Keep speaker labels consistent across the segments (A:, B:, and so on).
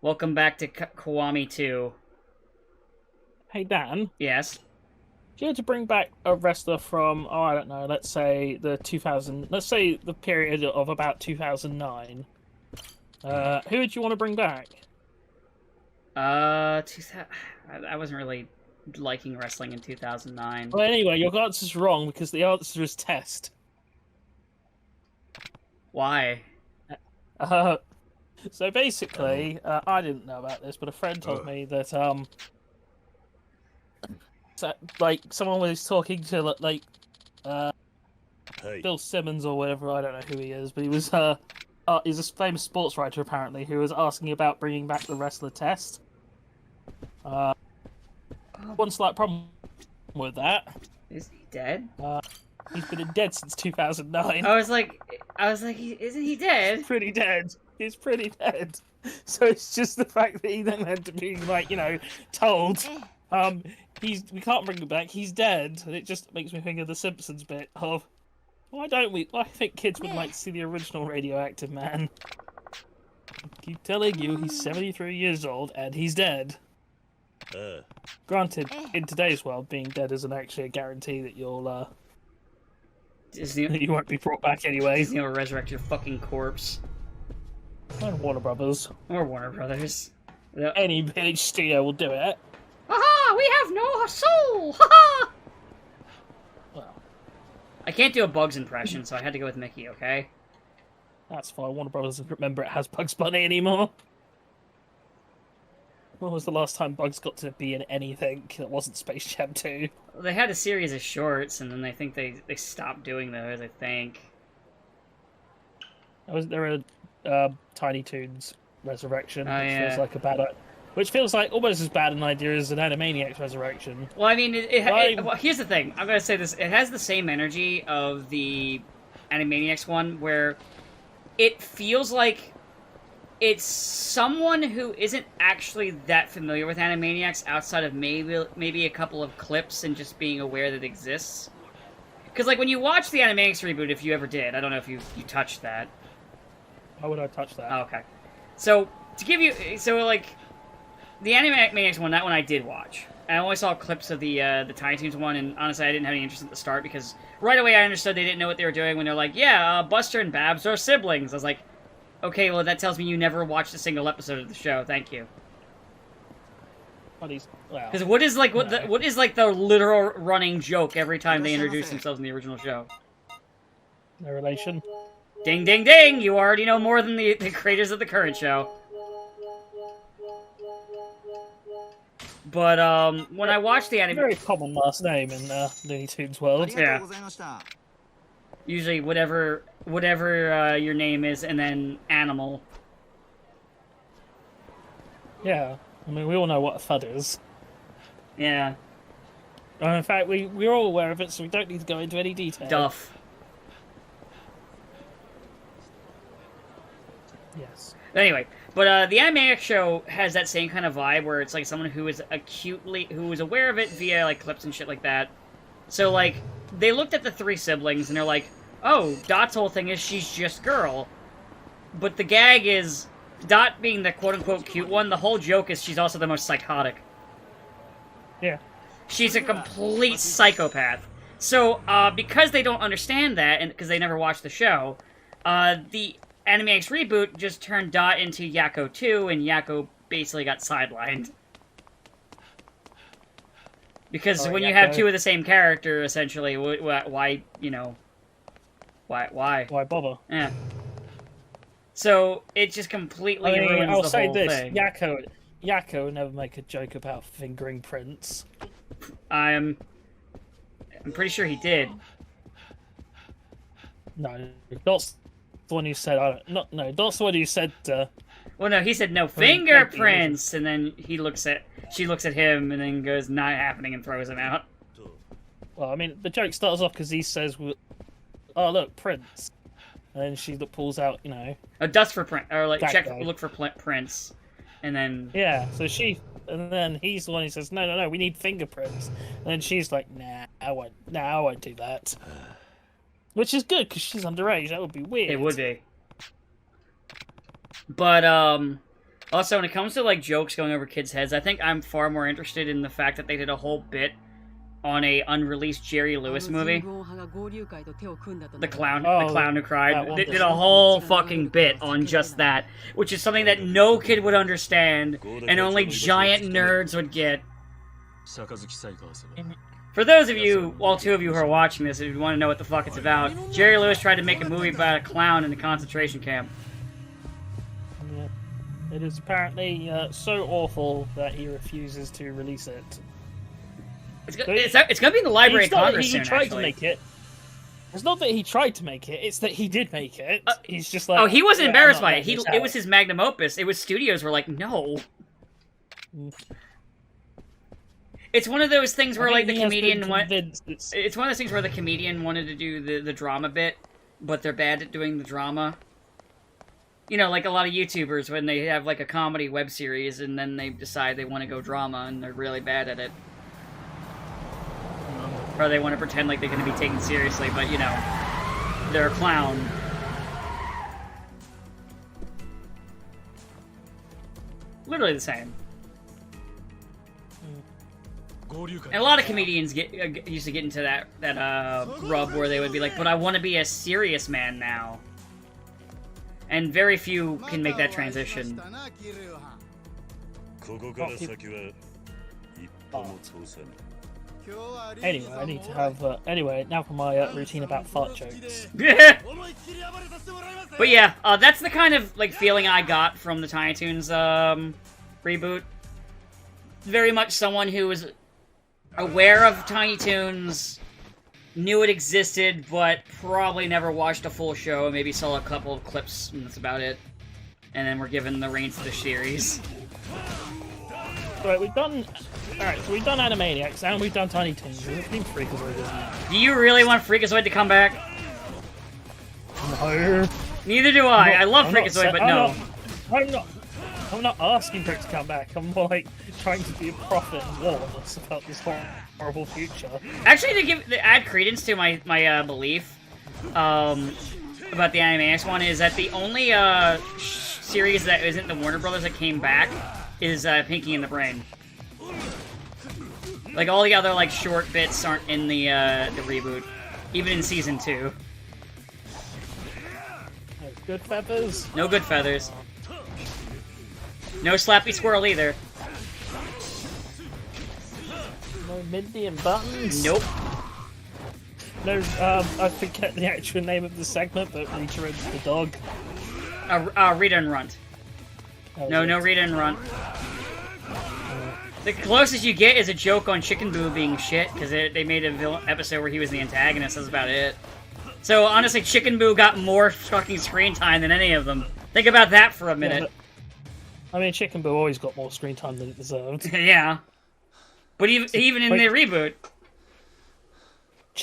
A: Welcome back to Kiwami 2.
B: Hey Dan,
A: Yes.
B: if you had to bring back a wrestler from, I don't know, let's say let's say the period of about 2009, who would you want to bring back?
A: 2000... I wasn't really liking wrestling in 2009.
B: Well, anyway, your answer's wrong because the answer is Test.
A: Why?
B: Uh, so basically, I didn't know about this, but a friend told me that like someone was talking to uh
C: Hey.
B: Bill Simmons or whatever. I don't know who he is, but he's a famous sports writer apparently who was asking about bringing back the wrestler Test. One slight problem with that.
A: Is he dead?
B: He's been dead since 2009.
A: I was like, isn't he dead?
B: Pretty dead. He's pretty dead. So it's just the fact that he then had to be told, we can't bring him back. He's dead, and it just makes me think of the Simpsons bit of, why don't we? I think kids would like to see the original Radioactive Man. I keep telling you, he's 73 years old and he's dead. Granted, in today's world, being dead isn't actually a guarantee that you won't be brought back anyway.
A: Disney will resurrect your fucking corpse.
B: And Warner Brothers.
A: Or Warner Brothers.
B: Any village studio will do it.
A: Haha! We have no soul! Haha!
B: Well,
A: I can't do a Bugs impression, so I had to go with Mickey, okay?
B: that's fine. Warner Brothers doesn't remember it has Bugs Bunny anymore. When was the last time Bugs got to be in anything that wasn't Space Jam 2?
A: They had a series of shorts, and then I think they stopped doing those, I think.
B: Was there a Tiny Toons Resurrection,
A: Oh,
B: which
A: yeah.
B: feels like which feels like almost as bad an idea as an Animaniacs Resurrection.
A: Well, I mean, well, here's the thing. I'm gonna say this. It has the same energy of the Animaniacs one, where it feels like it's someone who isn't actually that familiar with Animaniacs outside of maybe a couple of clips and just being aware that it exists. Because, like, when you watch the Animaniacs reboot, if you ever did, I don't know if you touched that.
B: Why would I touch that?
A: Oh, okay. So, like, the Animaniacs one, that one I did watch. I only saw clips of the Tiny Toons one, and honestly, I didn't have any interest at the start, because right away I understood they didn't know what they were doing when they're like, yeah, Buster and Babs are siblings. I was like, okay, well, that tells me you never watched a single episode of the show, thank you. Because what is the literal running joke every time they introduce themselves in the original show?
B: No relation.
A: Ding, ding, ding! You already know more than the creators of the current show. But, when I watched the anime...
B: Very common last name in Looney Tunes world.
A: Yeah. Usually whatever your name is, and then animal.
B: Yeah. I mean, we all know what a thud is.
A: Yeah.
B: In fact, we're all aware of it, so we don't need to go into any detail.
A: Duff.
B: Yes.
A: Anyway, but the Animaniacs show has that same kind of vibe where it's like someone who is aware of it via like clips and shit like that. So like they looked at the three siblings and they're like, "Oh, Dot's whole thing is she's just girl." But the gag is Dot being the quote-unquote cute one, the whole joke is she's also the most psychotic.
B: Yeah.
A: She's a complete psychopath. So, because they don't understand that, and because they never watched the show, the Animaniacs reboot just turned Dot into Yakko 2, and Yakko basically got sidelined. Because when you have two of the same character, essentially, why, you know... Why?
B: Why bother?
A: Yeah. So, it just completely ruins
B: I'll
A: the
B: say
A: whole
B: this,
A: thing.
B: Yakko would never make a joke about fingering Prince.
A: I'm pretty sure he did.
B: No, Dot's the one who said, Dot's the one who said,
A: Well, no, he said no fingerprints, and then she looks at him, and then goes, not happening, and throws him out.
B: well, I mean, the joke starts off because he says, oh, look, Prince. And then she pulls out,
A: A dust for print, or like
B: That
A: look for prints, and then
B: yeah, and then he's the one who says, no, we need fingerprints. And then she's like, nah, I won't do that. Which is good, because she's underage, that would be weird.
A: it would be. But Also, when it comes to like jokes going over kids' heads, I think I'm far more interested in the fact that they did a whole bit on a unreleased Jerry Lewis movie. The clown who cried. They did a whole fucking bit on just that, which is something that no kid would understand and only giant nerds would get. For those of you, all two of you who are watching this, if you want to know what the fuck it's about, Jerry Lewis tried to make a movie about a clown in a concentration camp.
B: Yeah. It is apparently so awful that he refuses to release it.
A: It's going to be in the Library of Congress soon,
B: He tried
A: actually.
B: to make it. It's not that he tried to make it, it's that he did make it. He's just like...
A: Oh, he wasn't embarrassed by it. It was his magnum opus. It was studios were like, no. It's one of those things where, like, the comedian... It's one of those things where the comedian wanted to do the drama bit, but they're bad at doing the drama. You know, like a lot of YouTubers, when they have, like, a comedy web series, and then they decide they want to go drama, and they're really bad at it. Or they want to pretend like they're going to be taken seriously, but, you know, they're a clown. Literally the same. And a lot of comedians used to get into that rub where they would be like, but I want to be a serious man now. And very few can make that transition.
B: Anyway, I need to have... anyway, now for my routine about fart jokes.
A: But yeah, that's the kind of, like, feeling I got from the Tiny Toons reboot. Very much someone who was aware of Tiny Toons, knew it existed, but probably never watched a full show, maybe saw a couple of clips, and that's about it. And then we're given the reins to the series.
B: Right, we've done... Alright, so we've done Animaniacs, and we've done Tiny Toons. We've been Freakazoid, isn't it?
A: Do you really want Freakazoid to come back?
B: No.
A: Neither do I. I love Freakazoid, but no.
B: I'm not asking for it to come back. I'm more like trying to be a prophet and warn us about this horrible future.
A: Actually, to add credence to my belief about the Animaniacs one, is that the only series that isn't the Warner Brothers that came back is Pinky and the Brain. Like, all the other, like, short bits aren't in the reboot. Even in Season 2.
B: No good feathers?
A: No good feathers. No Slappy Squirrel either.
B: No Mindy and Buttons?
A: Nope.
B: No, I forget the actual name of the segment, but Rita and the dog.
A: Rita and Runt. No Rita and Runt. The closest you get is a joke on Chicken Boo being shit, because they made a episode where he was the antagonist, that's about it. So, honestly, Chicken Boo got more fucking screen time than any of them. Think about that for a minute.
B: Yeah, I mean, Chicken Boo always got more screen time than it deserved.
A: Yeah. But even in the reboot...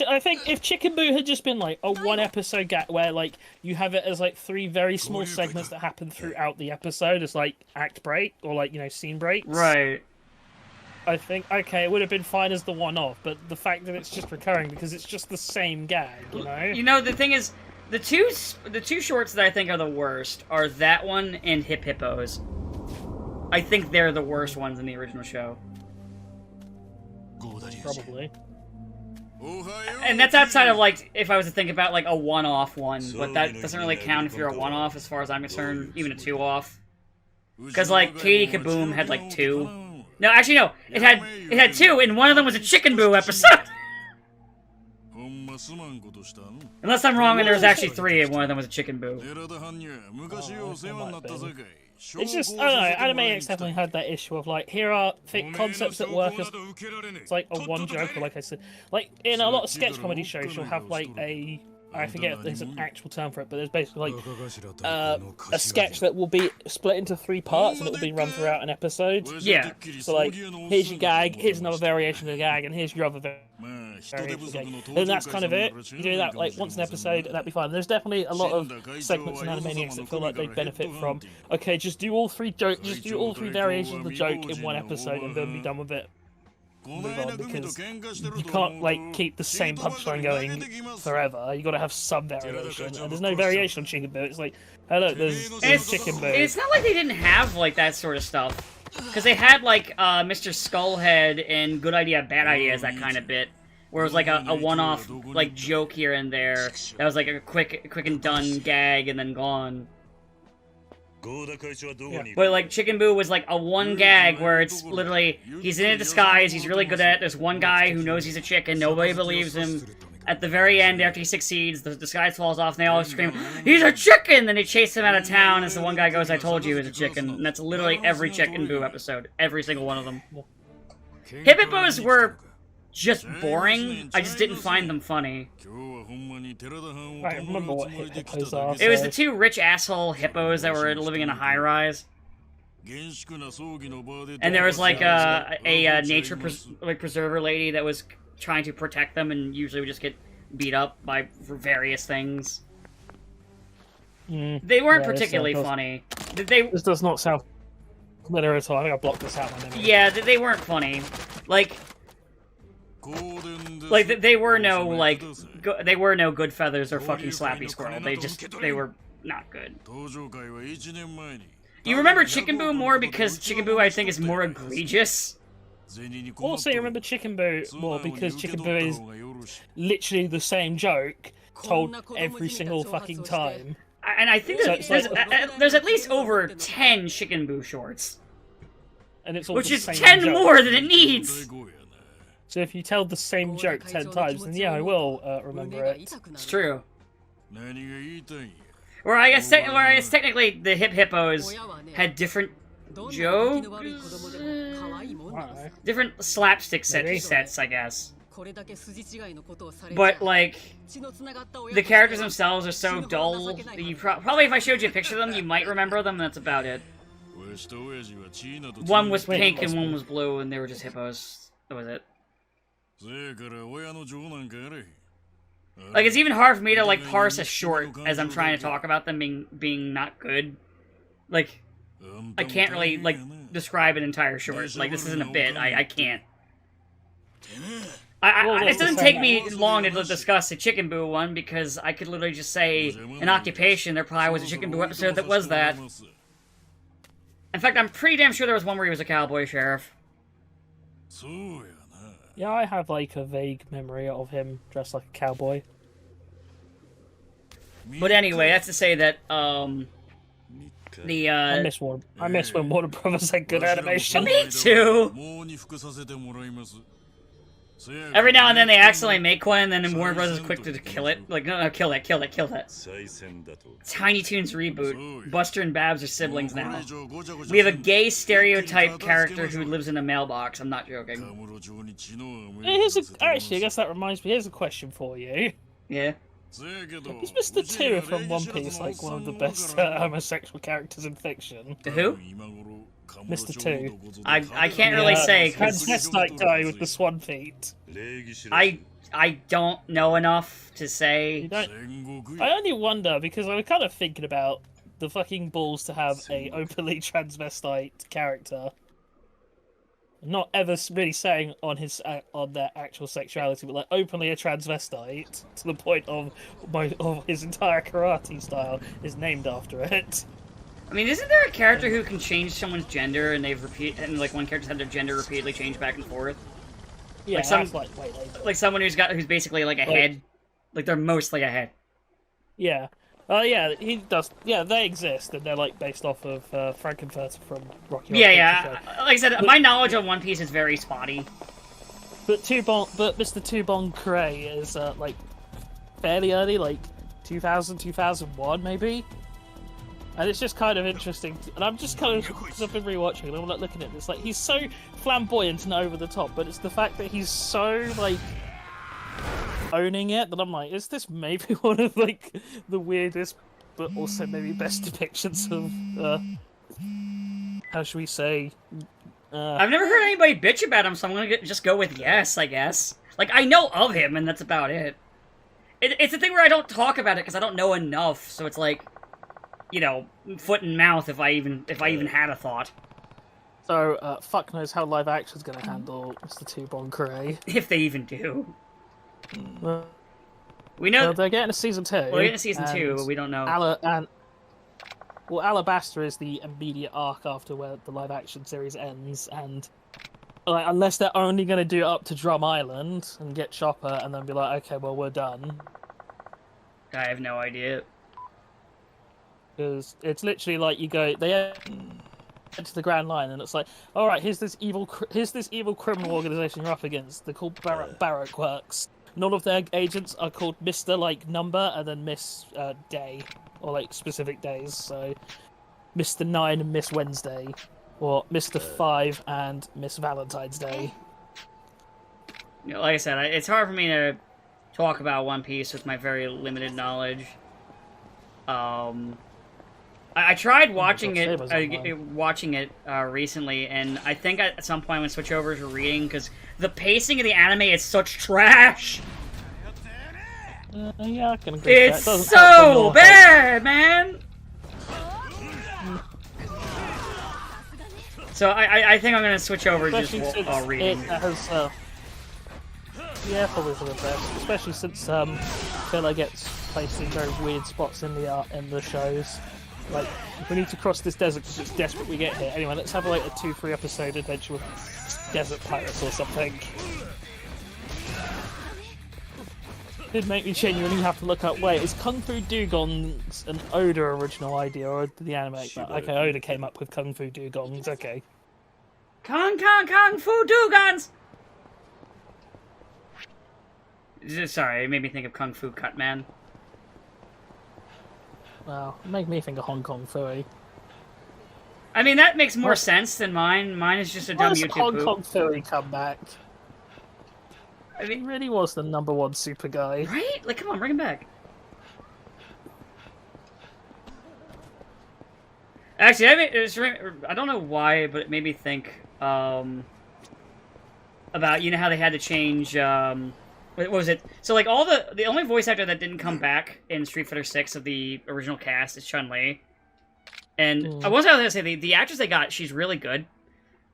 B: I think if Chicken Boo had just been, like, a one-episode gap where, like, you have it as, like, 3 very small segments that happen throughout the episode as, like, act break, or, like, you know, scene breaks.
A: Right.
B: I think, okay, it would have been fine as the one-off, but the fact that it's just recurring because it's just the same gag, you know?
A: You know, the thing is, the two shorts that I think are the worst are that one and Hip Hippos. I think they're the worst ones in the original show.
B: Probably.
A: And that's outside of, like, if I was to think about, like, a one-off one, but that doesn't really count if you're a one-off as far as I'm concerned, even a two-off. Because, like, Katie Kaboom had, like, 2. No, actually, no. It had 2, and one of them was a Chicken Boo episode. Unless I'm wrong, and there was actually 3, and one of them was a Chicken Boo.
B: It's just, I don't know, Animaniacs definitely had that issue of, like, here are concepts that work as, it's like a one joke, or like I said, like, in a lot of sketch comedy shows, you'll have, like, I forget if there's an actual term for it, but there's basically, like, a sketch that will be split into 3 parts, and it will be run throughout an episode.
A: Yeah.
B: So, like, here's your gag, here's another variation of the gag, and here's your other variation of the gag. And that's kind of it. You do that, like, once an episode, and that'd be fine. There's definitely a lot of segments in Animaniacs that feel like they benefit from, okay, just do all 3 variations of the joke in one episode, and then be done with it. move on because you can't like keep the same punchline going forever. You got to have some variation, and there's no variation on Chicken Boo. It's like, oh look, there's Chicken Boo.
A: It's not like they didn't have like that sort of stuff, because they had like Mr. Skullhead and Good Idea, Bad Ideas, that kind of bit, where it was like a one-off like joke here and there that was like a quick and done gag and then gone.
B: Yeah.
A: But like Chicken Boo was like a one gag where it's literally he's in a disguise, he's really good at it. There's one guy who knows he's a chicken, nobody believes him. At the very end, after he succeeds, the disguise falls off and they all scream, "He's a chicken!" Then they chase him out of town as the one guy goes, "I told you he was a chicken." And that's literally every Chicken Boo episode. Every single one of them. Hip Hippos were just boring. I just didn't find them funny.
B: I remember what hippos are.
A: It was the two rich asshole hippos that were living in a high-rise. And there was like a nature preserver lady that was trying to protect them and usually would just get beat up for various things. They weren't particularly funny.
B: This does not sound familiar at all. I think I blocked this out.
A: Yeah, they weren't funny. Like they were no they were no Good Feathers or fucking Slappy Squirrel. They were not good. You remember Chicken Boo more because Chicken Boo I think is more egregious.
B: Also, you remember Chicken Boo more because Chicken Boo is literally the same joke told every single fucking time.
A: And I think there's at least over 10 Chicken Boo shorts.
B: And it's all
A: which
B: the
A: is
B: same
A: 10
B: joke.
A: more than it needs!
B: So if you tell the same joke 10 times, then yeah, I will remember it.
A: It's true. Or I guess technically the Hip Hippos had different jokes? Different slapstick sets, I guess. But, like, the characters themselves are so dull, you probably if I showed you a picture of them, you might remember them, and that's about it. One was pink and one was blue, and they were just hippos. That was it. Like, it's even hard for me to, like, parse a short as I'm trying to talk about them being not good. Like, I can't really, like, describe an entire short. Like, this isn't a bit. I can't. It doesn't take me long to discuss a Chicken Boo one, because I could literally just say an occupation. There probably was a Chicken Boo episode that was that. In fact, I'm pretty damn sure there was one where he was a cowboy sheriff.
B: Yeah, I have, like, a vague memory of him dressed like a cowboy.
A: But anyway, that's to say that, I
B: miss when Warner Brothers had good animation.
A: Me too! Every now and then they accidentally make one, and then Warner Bros. Is quick to kill it. Like, no, kill that. Tiny Toons reboot. Buster and Babs are siblings now. We have a gay stereotype character who lives in a mailbox. I'm not joking.
B: Actually, I guess that reminds me. Here's a question for you.
A: Yeah?
B: Is Mr. 2 from One Piece like one of the best homosexual characters in fiction?
A: Who?
B: Mr. 2.
A: I can't really say, because...
B: Transvestite guy with the swan feet.
A: I don't know enough to say.
B: I only wonder, because I was kind of thinking about the fucking balls to have a openly transvestite character. Not ever really saying on their actual sexuality, but like openly a transvestite to the point of his entire karate style is named after it.
A: I mean, isn't there a character who can change someone's gender and like one character's had their gender repeatedly changed back and forth?
B: Yeah,
A: like someone who's basically like a head, like they're mostly a head.
B: Yeah. Yeah, he does. Yeah, they exist, and they're like based off of Frankenfurter from Rocky Horror
A: Yeah. Like I said, my knowledge on One Piece is very spotty.
B: But Mr. Tubon Cray is like fairly early, like 2000, 2001 maybe. And it's just kind of interesting, and I'm just kind of, because I've been rewatching, and I'm like looking at this, like he's so flamboyant and over the top, but it's the fact that he's so like owning it that I'm like, is this maybe one of like the weirdest, but also maybe best depictions of how should we say?
A: I've never heard anybody bitch about him, so I'm gonna just go with yes, I guess. Like I know of him, and that's about it. It's a thing where I don't talk about it because I don't know enough, so it's like, you know, foot and mouth if I even had a thought.
B: So, fuck knows how live action's going to handle Mr. Two-Bon Cray.
A: If they even do.
B: Well,
A: We know
B: they're getting a season 2.
A: we're getting a season 2, but we don't know.
B: Alabasta is the immediate arc after where the live action series ends, and like unless they're only going to do it up to Drum Island and get Chopper, and then be like, okay, well we're done.
A: I have no idea.
B: Because it's literally like you go, they head to the Grand Line, and it's like, all right, here's this evil criminal organization you're up against. They're called Baroque Works. None of their agents are called Mr. like Number and then Miss Day, or like specific days. So Mr. 9 and Miss Wednesday, or Mr. 5 and Miss Valentine's Day.
A: You know, like I said, it's hard for me to talk about One Piece with my very limited knowledge. I tried watching it recently, and I think at some point I'm gonna switch over to reading because the pacing of the anime is such trash.
B: Yeah, I can agree with that.
A: It's so bad, man. So I think I'm gonna switch over to just reading.
B: Yeah, probably for the best, especially since Filler gets placed in very weird spots in the shows. Like, we need to cross this desert because it's desperate we get here. Anyway, let's have like a 2-3 episode adventure with desert pirates or something. It did make me genuinely have to look up, wait, is Kung Fu Dugongs an Oda original idea, or did the anime make that? Okay, Oda came up with Kung Fu Dugongs, okay.
A: Kung Fu Dugons! Sorry, it made me think of Kung Fu Cutman.
B: Well, it made me think of Hong Kong Phooey.
A: I mean, that makes more sense than mine. Mine is just a dumb YouTube
B: Hong
A: poop.
B: Kong Phooey come back?
A: I mean,
B: he really was the #1 super guy.
A: Right? Like, come on, bring him back. Actually, I don't know why, but it made me think about, you know how they had to change, what was it? So, like, the only voice actor that didn't come back in Street Fighter 6 of the original cast is Chun-Li. And I was going to say, the actress they got, she's really good.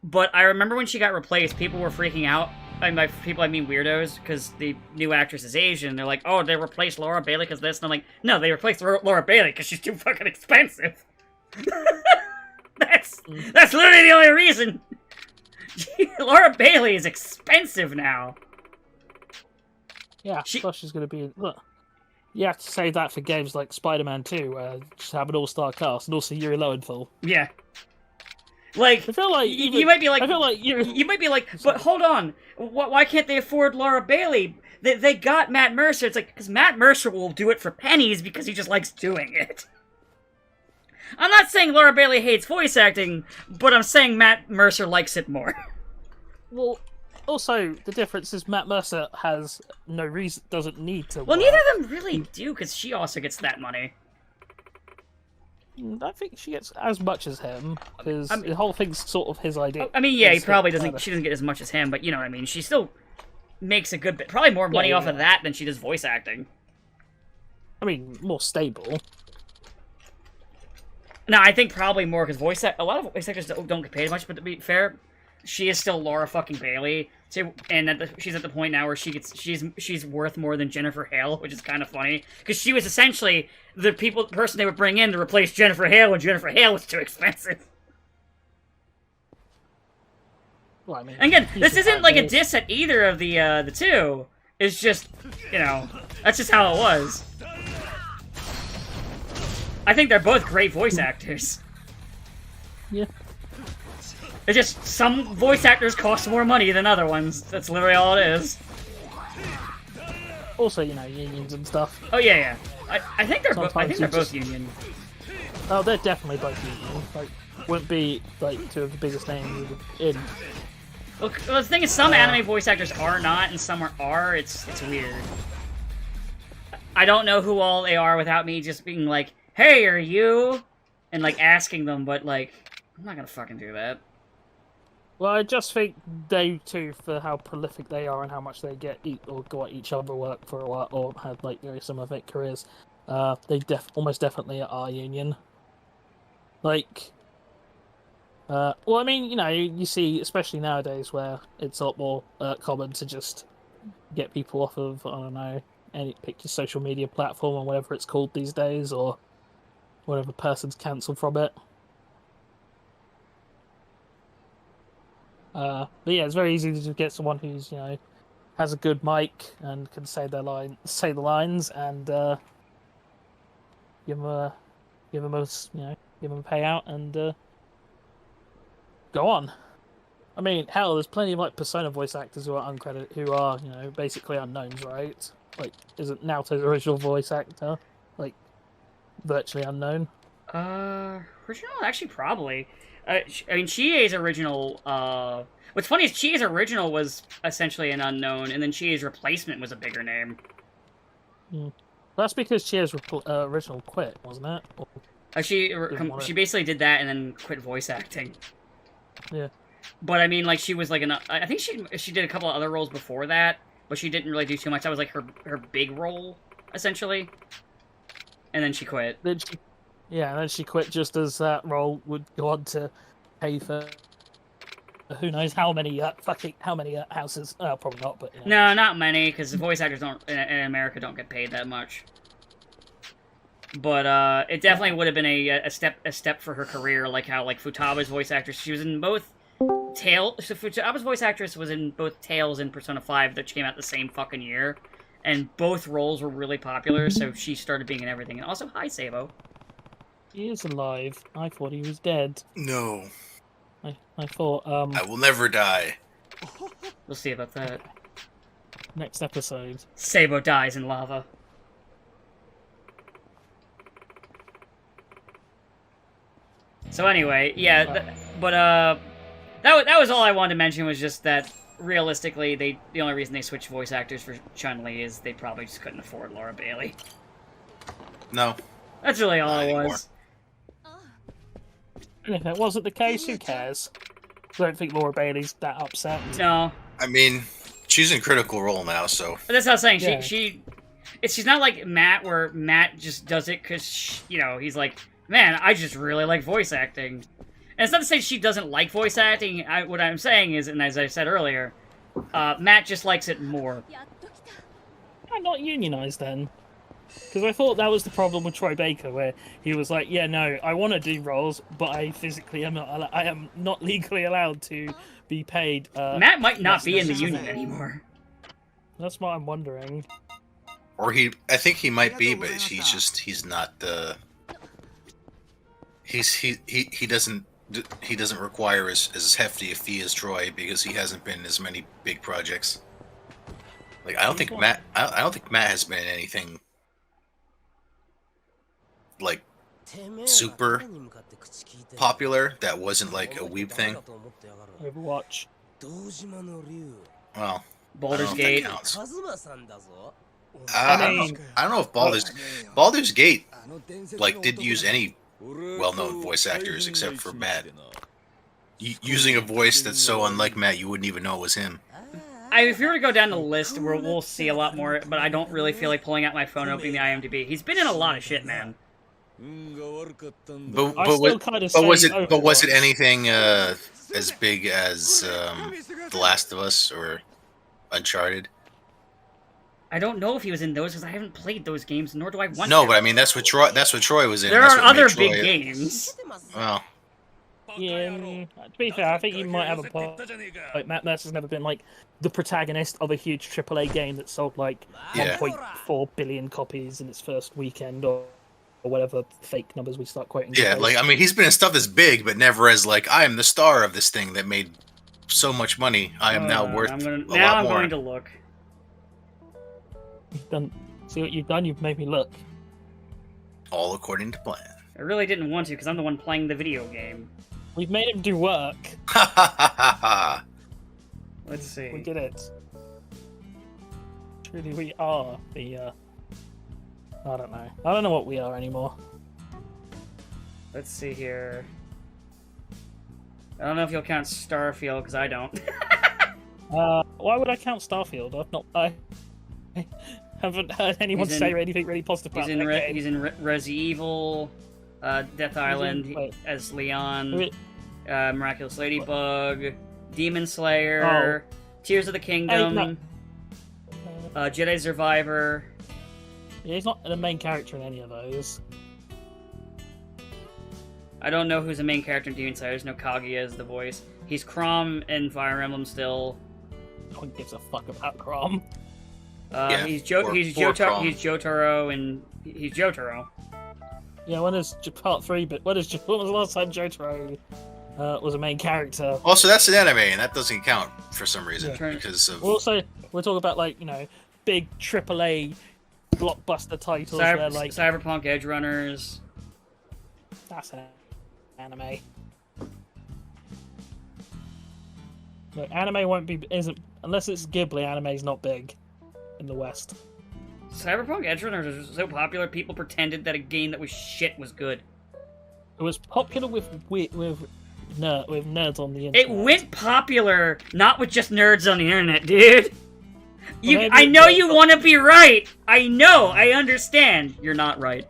A: But I remember when she got replaced, people were freaking out. And by people, I mean weirdos, because the new actress is Asian. They're like, oh, they replaced Laura Bailey because this. And I'm like, no, they replaced Laura Bailey because she's too fucking expensive. That's literally the only reason. Laura Bailey is expensive now.
B: Yeah, plus she's going to be... Look, you have to save that for games like Spider-Man 2, where just have an all-star cast, and also Yuri Lowenthal.
A: Yeah. Like,
B: I feel like
A: you might be like...
B: I feel like
A: you might be like, but hold on, why can't they afford Laura Bailey? They got Matt Mercer. It's like, because Matt Mercer will do it for pennies because he just likes doing it. I'm not saying Laura Bailey hates voice acting, but I'm saying Matt Mercer likes it more.
B: Well... Also, the difference is Matt Mercer has no reason, doesn't need to.
A: Well, neither of them really do, because she also gets that money.
B: I think she gets as much as him, because the whole thing's sort of his idea.
A: I mean, yeah, he probably doesn't. She doesn't get as much as him, but you know what I mean. She still makes a good bit, probably more money off of that than she does voice acting.
B: I mean, more stable.
A: No, I think probably more because a lot of voice actors don't get paid much. But to be fair, she is still Laura fucking Bailey. And she's at the point now where she's worth more than Jennifer Hale, which is kind of funny because she was essentially the person they would bring in to replace Jennifer Hale when Jennifer Hale was too expensive.
B: Well, I mean,
A: again, this isn't like a diss at either of the two. It's just, you know, that's just how it was. I think they're both great voice actors.
B: Yeah.
A: It's just some voice actors cost more money than other ones. That's literally all it is.
B: Also, you know, unions and stuff.
A: Oh yeah. I think they're both union.
B: Oh, they're definitely both union. Like, wouldn't be like two of the biggest names in.
A: Well, the thing is, some anime voice actors are not, and some are. It's weird. I don't know who all they are without me just being like, "Hey, are you?" and like asking them, but like, I'm not gonna fucking do that.
B: Well, I just think they too, for how prolific they are and how much they get or go at each other work for a while, or had like very similar careers. They almost definitely are union. Like, Well, I mean, you see, especially nowadays, where it's a lot more common to just get people off of, I don't know, pick your social media platform or whatever it's called these days, or whatever person's cancelled from it. But yeah, it's very easy to just get someone who's has a good mic and can say say the lines, and give them a give them a give them a payout and go on. I mean, hell, there's plenty of Persona voice actors who are uncredited, who are basically unknowns, right? Like, isn't Naoto's original voice actor virtually unknown?
A: Original? Actually, probably. I mean, Chie's original. What's funny is Chie's original was essentially an unknown, and then Chie's replacement was a bigger name.
B: That's because Chie's original quit, wasn't it?
A: She basically did that and then quit voice acting.
B: Yeah.
A: But I mean, she was I think she did a couple of other roles before that, but she didn't really do too much. That was her big role, essentially. And then she quit.
B: And then she quit just as that role would go on to pay for who knows how many houses. Probably not, but
A: no, not many, because voice actors in America don't get paid that much. But it definitely would have been a step for her career, like how Futaba's voice actress. She was in both Tales. So Futaba's voice actress was in both Tales and Persona 5 that came out the same fucking year, and both roles were really popular. So she started being in everything. And also, hi Sabo.
B: He is alive. I thought he was dead.
C: No.
B: I thought.
C: I will never die.
A: We'll see about that.
B: Next episode.
A: Sabo dies in lava. So anyway, yeah, that was all I wanted to mention, was just that realistically, the only reason they switched voice actors for Chun-Li is they probably just couldn't afford Laura Bailey.
C: No.
A: That's really all it was.
B: And if it wasn't the case, who cares? I don't think Laura Bailey's that upset.
A: No.
C: I mean, she's in Critical Role now, so.
A: But that's what I was saying.
B: Yeah.
A: She's not like Matt, where Matt just does it because he's like, man, I just really like voice acting. And it's not to say she doesn't like voice acting. What I'm saying is, and as I said earlier, Matt just likes it more.
B: I'm not unionized then. Because I thought that was the problem with Troy Baker, where he was like, yeah, no, I want to do roles, but I am not legally allowed to be paid.
A: Matt might not be in the union anymore.
B: That's what I'm wondering.
C: Or I think he might be, but he's not he doesn't require as hefty a fee as Troy, because he hasn't been in as many big projects. Like, I don't think Matt has been in anything like super popular that wasn't like a weeb thing.
B: Overwatch.
C: Well,
A: Baldur's Gate.
C: I don't know if Baldur's Gate didn't use any well-known voice actors except for Matt. Using a voice that's so unlike Matt, you wouldn't even know it was him.
A: If you were to go down the list, we'll see a lot more, but I don't really feel like pulling out my phone and opening the IMDb. He's been in a lot of shit, man.
C: But was it anything as big as The Last of Us or Uncharted?
A: I don't know if he was in those, because I haven't played those games, nor do I want to.
C: No, but I mean that's what Troy was in.
A: There are other big games.
C: Well.
B: Yeah, to be fair, I think you might have a point. Like, Matt Mercer's never been the protagonist of a huge AAA game that sold 1.4 billion copies in its first weekend, or whatever fake numbers we start quoting.
C: Yeah, I mean, he's been in stuff that's big, but never as I am the star of this thing that made so much money. I am now worth a lot more.
A: I'm going to look.
B: See what you've done? You've made me look.
C: All according to plan.
A: I really didn't want to, because I'm the one playing the video game.
B: We've made him do work.
A: Let's see.
B: We did it. Truly, we are the. I don't know. I don't know what we are anymore.
A: Let's see here. I don't know if you'll count Starfield, because I don't.
B: Why would I count Starfield? I haven't heard anyone say anything really positive about it.
A: He's in Resi Evil, Death Island as Leon. Miraculous Ladybug, Demon Slayer, Tears of the Kingdom, Jedi Survivor.
B: Yeah, he's not the main character in any of those.
A: I don't know who's the main character in Demon Slayer. There's no Kaguya as the voice. He's Chrom in Fire Emblem still.
B: No one gives a fuck about Chrom.
A: He's Jotaro, and he's Jotaro.
B: Yeah, when is part 3? But when was the last time Jotaro was a main character?
C: Also, that's an anime, and that doesn't count for some reason because of.
B: Also, we're talking about big AAA blockbuster titles where
A: Cyberpunk Edge Runners.
B: That's an anime. Look, anime isn't unless it's Ghibli. Anime's not big in the West.
A: Cyberpunk Edge Runners was so popular, people pretended that a game that was shit was good.
B: It was popular with nerds on the internet.
A: It went popular, not with just nerds on the internet, dude. I know you want to be right. I know. I understand. You're not right.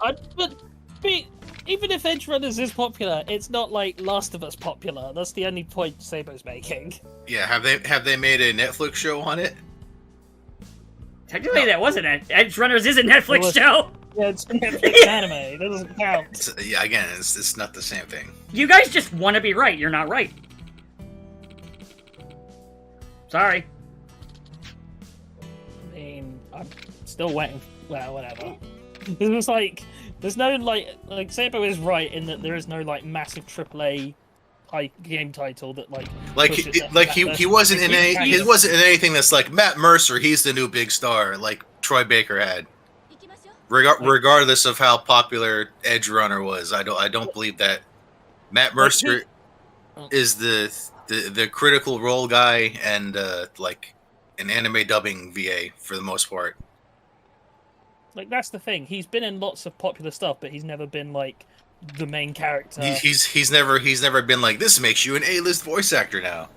B: Even if Edge Runners is popular, it's not like Last of Us popular. That's the only point Sabo's making.
C: Yeah, have they made a Netflix show on it?
A: Technically, that wasn't it. Edge Runners is a Netflix show.
B: Yeah, it's a Netflix anime. It doesn't count.
C: It's not the same thing.
A: You guys just want to be right. You're not right. Sorry.
B: I mean, I'm still waiting. Well, whatever. It was like, there's no like Sabo is right in that there is no massive AAA game title that
C: he wasn't in anything that's like Matt Mercer. He's the new big star like Troy Baker had. Regardless of how popular Edge Runner was, I don't believe that Matt Mercer is the critical role guy and an anime dubbing VA for the most part.
B: That's the thing. He's been in lots of popular stuff, but he's never been the main character.
C: He's never been like, this makes you an A-list voice actor now.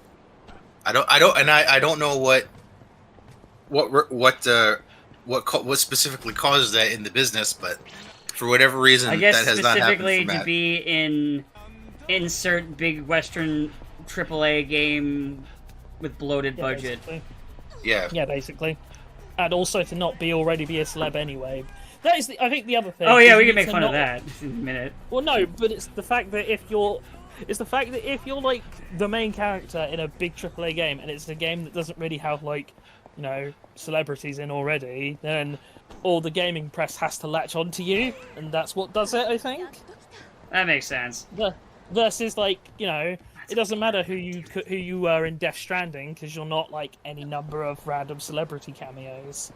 C: I don't know what specifically causes that in the business, but for whatever reason,
A: I guess
C: that has not happened
A: specifically
C: for Matt.
A: to be in insert big Western AAA game with bloated budget.
B: Basically.
C: Yeah,
B: basically, and also to not already be a celeb anyway. That is, I think, the other thing.
A: Oh yeah, we can make fun of that in a minute.
B: Well, no, but it's the fact that if you're the main character in a big AAA game, and it's a game that doesn't really have celebrities in already, then all the gaming press has to latch onto you, and that's what does it, I think.
A: That makes sense.
B: Versus it doesn't matter who you were in Death Stranding because you're not any number of random celebrity cameos.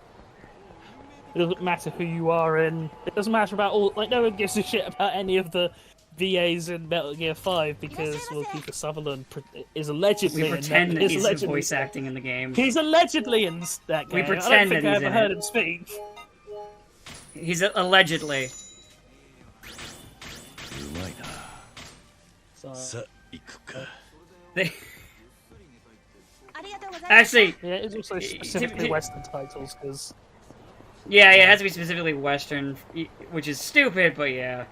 B: It doesn't matter who you are in. It doesn't matter about all. No one gives a shit about any of the VAs in Metal Gear 5 because Kiefer Sutherland is allegedly.
A: We pretend that he's voice acting in the game.
B: He's allegedly in that game.
A: We pretend
B: I don't think I ever heard him speak.
A: He's allegedly. Actually,
B: yeah, it's also specifically Western titles because.
A: Yeah, it has to be specifically Western, which is stupid, but yeah.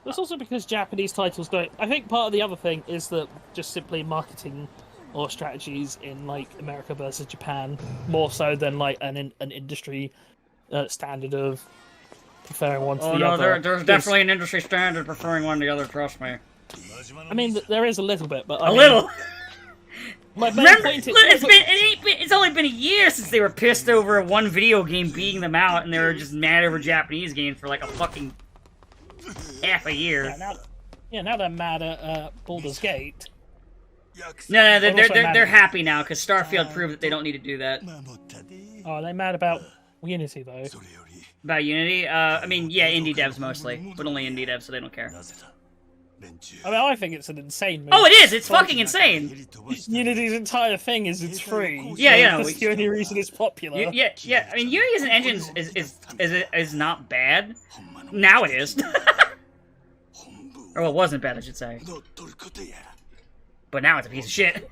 B: It's also because Japanese titles don't. I think part of the other thing is that just simply marketing or strategies in America versus Japan more so than an industry standard of preferring one to the other.
A: Oh no, there's definitely an industry standard preferring one to the other. Trust me.
B: I mean, there is a little bit, but
A: little.
B: Remember,
A: it's only been a year since they were pissed over one video game beating them out, and they were just mad over Japanese games for a fucking half a year.
B: Now they're mad at Baldur's Gate.
A: No, they're happy now because Starfield proved that they don't need to do that.
B: Oh, are they mad about Unity though?
A: About Unity? I mean, yeah, indie devs mostly, but only indie devs, so they don't care.
B: I mean, I think it's an insane move.
A: Oh, it is! It's fucking insane!
B: Unity's entire thing is it's free.
A: Yeah.
B: That's the only reason it's popular.
A: Yeah. I mean, Unity as an engine is not bad. Now it is. Or well, it wasn't bad, I should say. But now it's a piece of shit.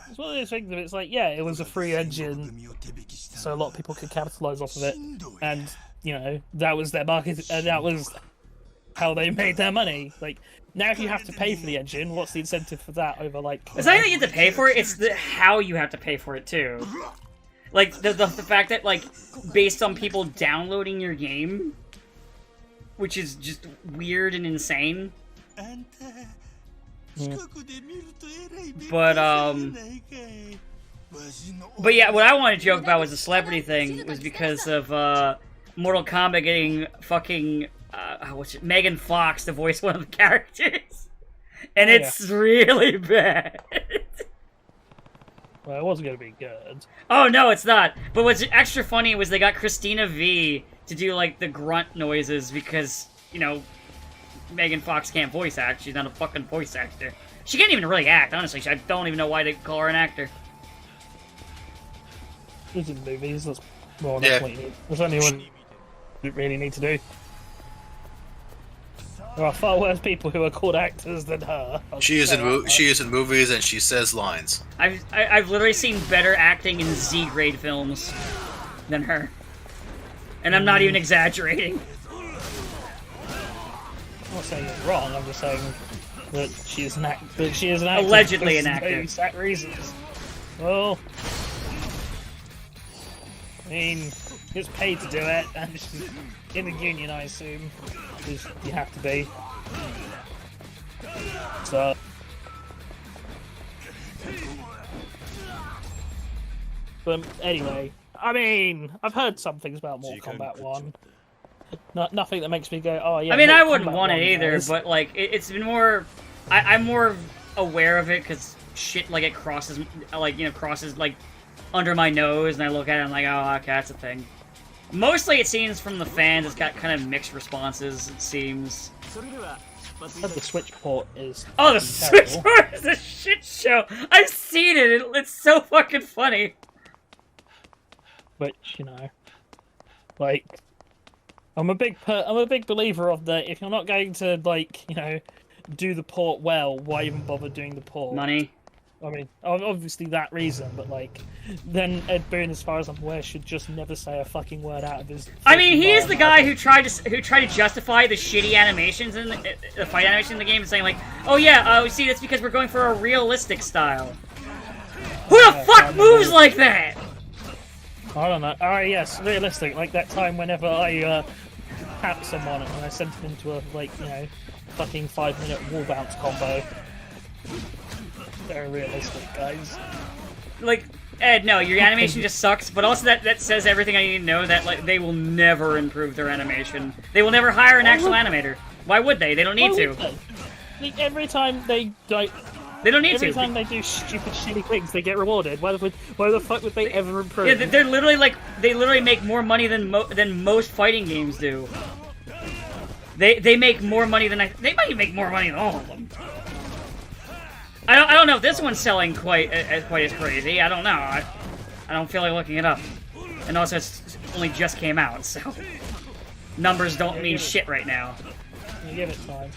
B: It's one of those things that it's it was a free engine, so a lot of people could capitalize off of it, and that was their market, and that was how they made their money. Now, if you have to pay for the engine, what's the incentive for that over like?
A: It's not even that you have to pay for it; it's how you have to pay for it too. Like the fact that like based on people downloading your game, which is just weird and insane. But yeah, what I wanted to joke about was the celebrity thing was because of Mortal Kombat getting fucking Megan Fox to voice one of the characters, and it's really bad.
B: Well, it wasn't going to be good.
A: Oh no, it's not. But what's extra funny was they got Christina V to do like the grunt noises because Megan Fox can't voice act. She's not a fucking voice actor. She can't even really act, honestly. I don't even know why they call her an actor.
B: It's in movies. That's more than what you need. There's only one you really need to do. There are far worse people who are called actors than her.
C: She is in movies and she says lines.
A: I've literally seen better acting in Z-grade films than her, and I'm not even exaggerating.
B: I'm not saying it's wrong. I'm just saying that she is an actor.
A: Allegedly an actor.
B: For exact reasons. Well, I mean, gets paid to do it, and she's in the union, I assume, because you have to be. So, but anyway, I mean, I've heard some things about Mortal Kombat 1. Nothing that makes me go, oh yeah.
A: I mean,
B: Mortal
A: I wouldn't
B: Kombat
A: want it
B: 1
A: either,
B: guys.
A: but like, it's been more. I'm more aware of it because shit like it crosses like under my nose, and I look at it and I'm like, oh, okay, that's a thing. Mostly, it seems from the fans, it's got kind of mixed responses. It seems.
B: But the Switch port is.
A: Oh, the
B: terrible.
A: Switch port is a shit show. I've seen it. It's so fucking funny.
B: Which like, I'm a big believer of the if you're not going to do the port well, why even bother doing the port?
A: Money.
B: I mean, obviously that reason, but then Ed Boon, as far as I'm aware, should just never say a fucking word out of his.
A: I mean, he is the guy who tried to justify the shitty animations in the fight animation in the game, and saying like, "Oh yeah, see, that's because we're going for a realistic style." Who the fuck moves like that?
B: I don't know. Alright, yes, realistic. Like that time whenever I tapped someone and I sent him into a fucking 5-minute wall bounce combo. Very realistic, guys.
A: Like, Ed, no, your animation just sucks, but also that says everything I need to know that they will never improve their animation. They will never hire an actual animator. Why would they? They don't need to.
B: Like, every time they
A: don't need
B: every
A: to.
B: time they do stupid shitty things, they get rewarded. Why the fuck would they ever improve?
A: Yeah, they're literally they literally make more money than most fighting games do. They make more money than they might even make more money than all of them. I don't know if this one's selling quite as crazy. I don't know. I don't feel like looking it up. And also, it's only just came out, so numbers don't mean shit right now.
B: You give it time.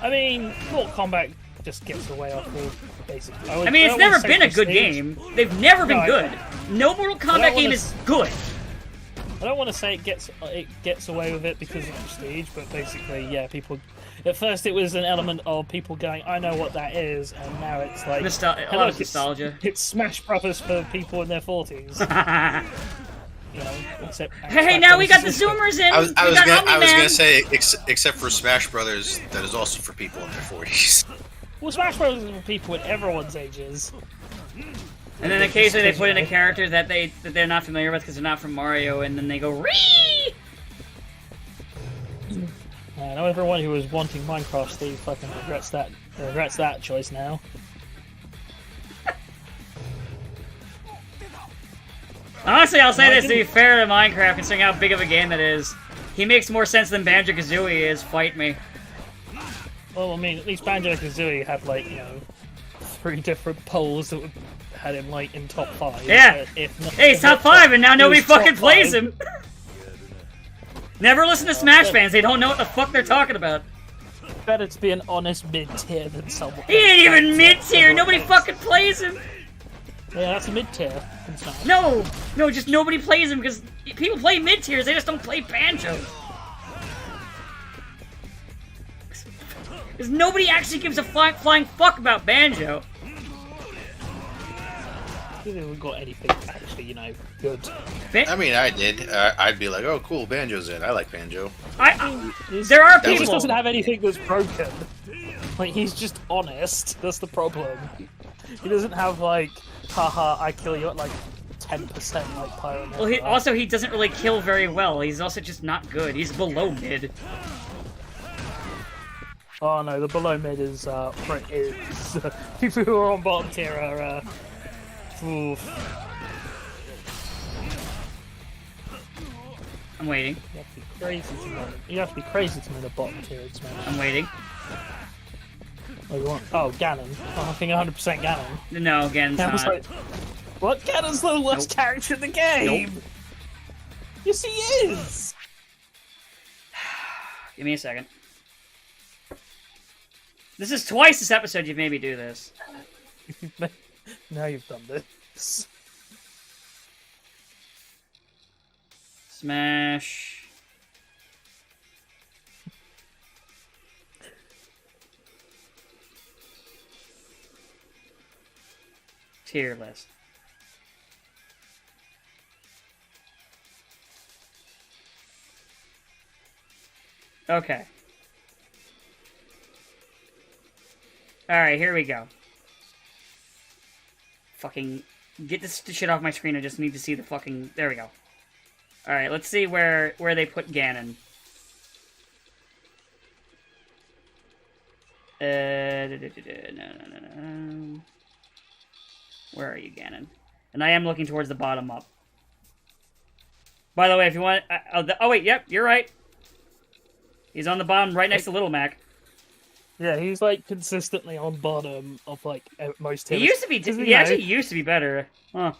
B: I mean, Mortal Kombat just gets away off all basic.
A: I mean, it's never been a good game. They've never been good. No Mortal Kombat game is good.
B: I don't want to say it gets away with it because of prestige, but basically, yeah, people. At first, it was an element of people going, "I know what that is," and now it's like
A: a lot of nostalgia.
B: It's Smash Brothers for people in their 40s. Except
A: hey, now we got the Zoomers in.
C: I was gonna say, except for Smash Brothers, that is also for people in their 40s.
B: Well, Smash Brothers is for people in everyone's ages.
A: And then occasionally they put in a character that they're not familiar with because they're not from Mario, and then they go Ree.
B: I know everyone who was wanting Minecraft Steve fucking regrets that choice now.
A: Honestly, I'll say this to be fair to Minecraft, considering how big of a game that is. He makes more sense than Banjo-Kazooie is. Fight me.
B: Well, I mean, at least Banjo-Kazooie had 3 different polls that had him in top 5.
A: Yeah. Hey, he's top 5, and now nobody fucking plays him. Never listen to Smash fans. They don't know what the fuck they're talking about.
B: Better to be an honest mid-tier than someone.
A: He ain't even mid-tier. Nobody fucking plays him.
B: Yeah, that's a mid-tier.
A: No, just nobody plays him because people play mid-tiers. They just don't play Banjo. Because nobody actually gives a flying fuck about Banjo.
B: He hasn't got anything actually, you know, good.
C: I mean, I did. I'd be like, oh, cool, Banjo's in. I like Banjo.
A: There are
B: He
A: people.
B: just doesn't have anything that's broken. Like, he's just honest. That's the problem. He doesn't have, like, haha, I kill you at, like, 10% like Pyro.
A: Well, he doesn't really kill very well. He's also just not good. He's below mid.
B: Oh no, the below mid is people who are on bottom tier are oof.
A: I'm waiting.
B: You have to be crazy to win a bottom tier in Smash.
A: I'm waiting.
B: Oh, you want? Oh, Ganon. Oh, I think 100% Ganon.
A: No, Ganon's
B: I was
A: not.
B: like, what? Ganon's the worst character in the game.
A: Nope.
B: Yes, he is.
A: Give me a second. This is twice this episode you've made me do this.
B: Now you've done this.
A: Smash. Tier list. Okay. Alright, here we go. Fucking get this shit off my screen. I just need to see the fucking... There we go. Alright, let's see where they put Ganon. No. Where are you, Ganon? And I am looking towards the bottom up. By the way, if you want... oh, wait, yep, you're right. He's on the bottom right next to Little Mac.
B: Yeah, he's like consistently on bottom of like most tiers.
A: He used to be... He actually used to be better. Huh.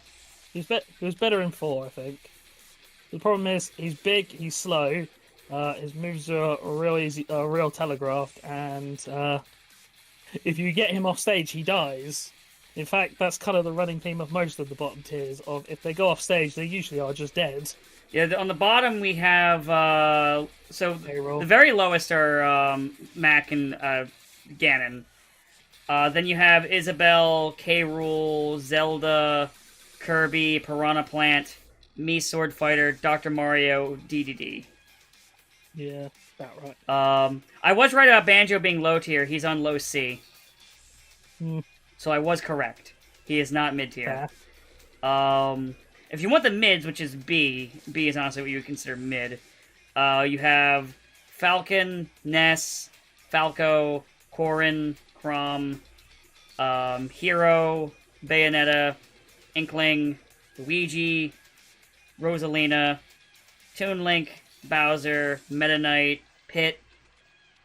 B: He was better in 4, I think. The problem is, he's big, he's slow, his moves are real easy, real telegraphed, and if you get him off stage, he dies. In fact, that's kind of the running theme of most of the bottom tiers, of if they go off stage, they usually are just dead.
A: Yeah, on the bottom we have, the very lowest are Mac and Ganon. Then you have Isabelle, K. Rool, Zelda, Kirby, Piranha Plant, Me Sword Fighter, Dr. Mario, DDD.
B: Yeah, about right.
A: I was right about Banjo being low tier. He's on low C.
B: Hmm.
A: So I was correct. He is not mid tier.
B: Yeah.
A: If you want the mids, which is B is honestly what you would consider mid. You have Falcon, Ness, Falco, Corrin, Chrom, Hero, Bayonetta, Inkling, Luigi, Rosalina, Toon Link, Bowser, Meta Knight, Pit,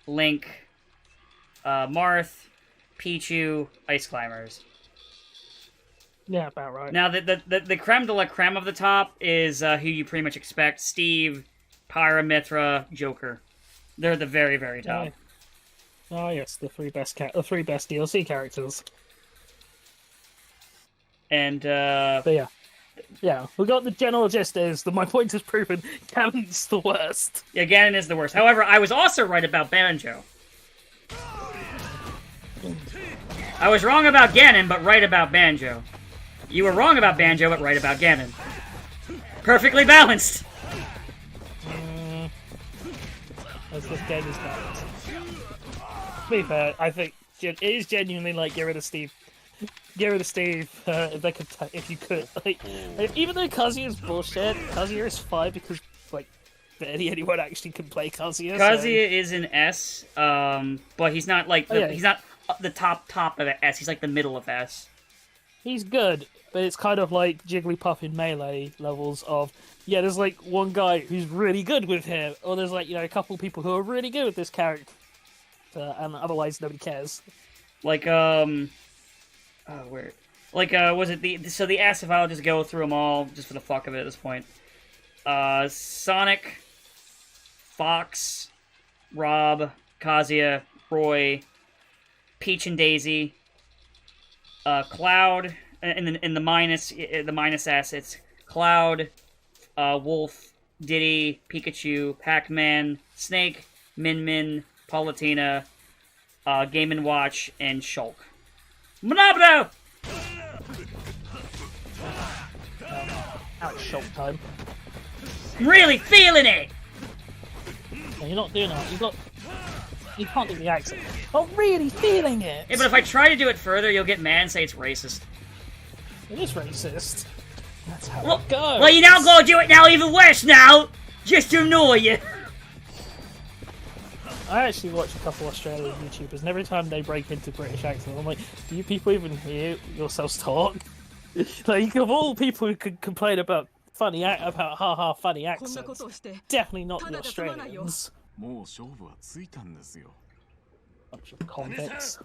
A: Link, Marth, Pichu, Ice Climbers.
B: Yeah, about right.
A: Now, the creme de la creme of the top is who you pretty much expect. Steve, Pyra/Mythra, Joker. They're the very, very top.
B: Oh yes, the three best DLC characters.
A: And,
B: But yeah, we got the general gist is that my point is proven, Ganon's the worst.
A: yeah, Ganon is the worst. However, I was also right about Banjo. I was wrong about Ganon, but right about Banjo. You were wrong about Banjo, but right about Ganon. Perfectly balanced!
B: As this game is balanced. To be fair, I think it is genuinely like get rid of Steve. Get rid of Steve, if you could. Like, even though Kazuya is bullshit, Kazuya is fine because, like, barely anyone actually can play Kazuya.
A: Kazuya is an S, but he's not, like, he's not the top of an S, he's like the middle of S.
B: He's good, but it's kind of like Jigglypuff in Melee levels of, yeah, there's like one guy who's really good with him, or there's like, you know, a couple people who are really good with this character, and otherwise nobody cares.
A: Like, was it the S, if I'll just go through them all, just for the fuck of it at this point. Sonic, Fox, Rob, Kazuya, Roy, Peach and Daisy, Cloud, in the minus S, it's Cloud, Wolf, Diddy, Pikachu, Pac-Man, Snake, Min Min, Palutena, Game & Watch, and Shulk. Monobno!
B: Now it's shot time.
A: I'm really feeling it!
B: No, you're not doing that. You can't do the accent. I'm really feeling it.
A: Yeah, but if I try to do it further, you'll get mad and say it's racist.
B: It is racist. That's how
A: Well,
B: it goes.
A: well, you now gotta do it now even worse now! Just to annoy you!
B: I actually watch a couple Australian YouTubers, and every time they break into British accent, I'm like, do you people even hear yourselves talk? Like, of all people who could complain about funny accents, definitely not the Australians. Bunch of convicts.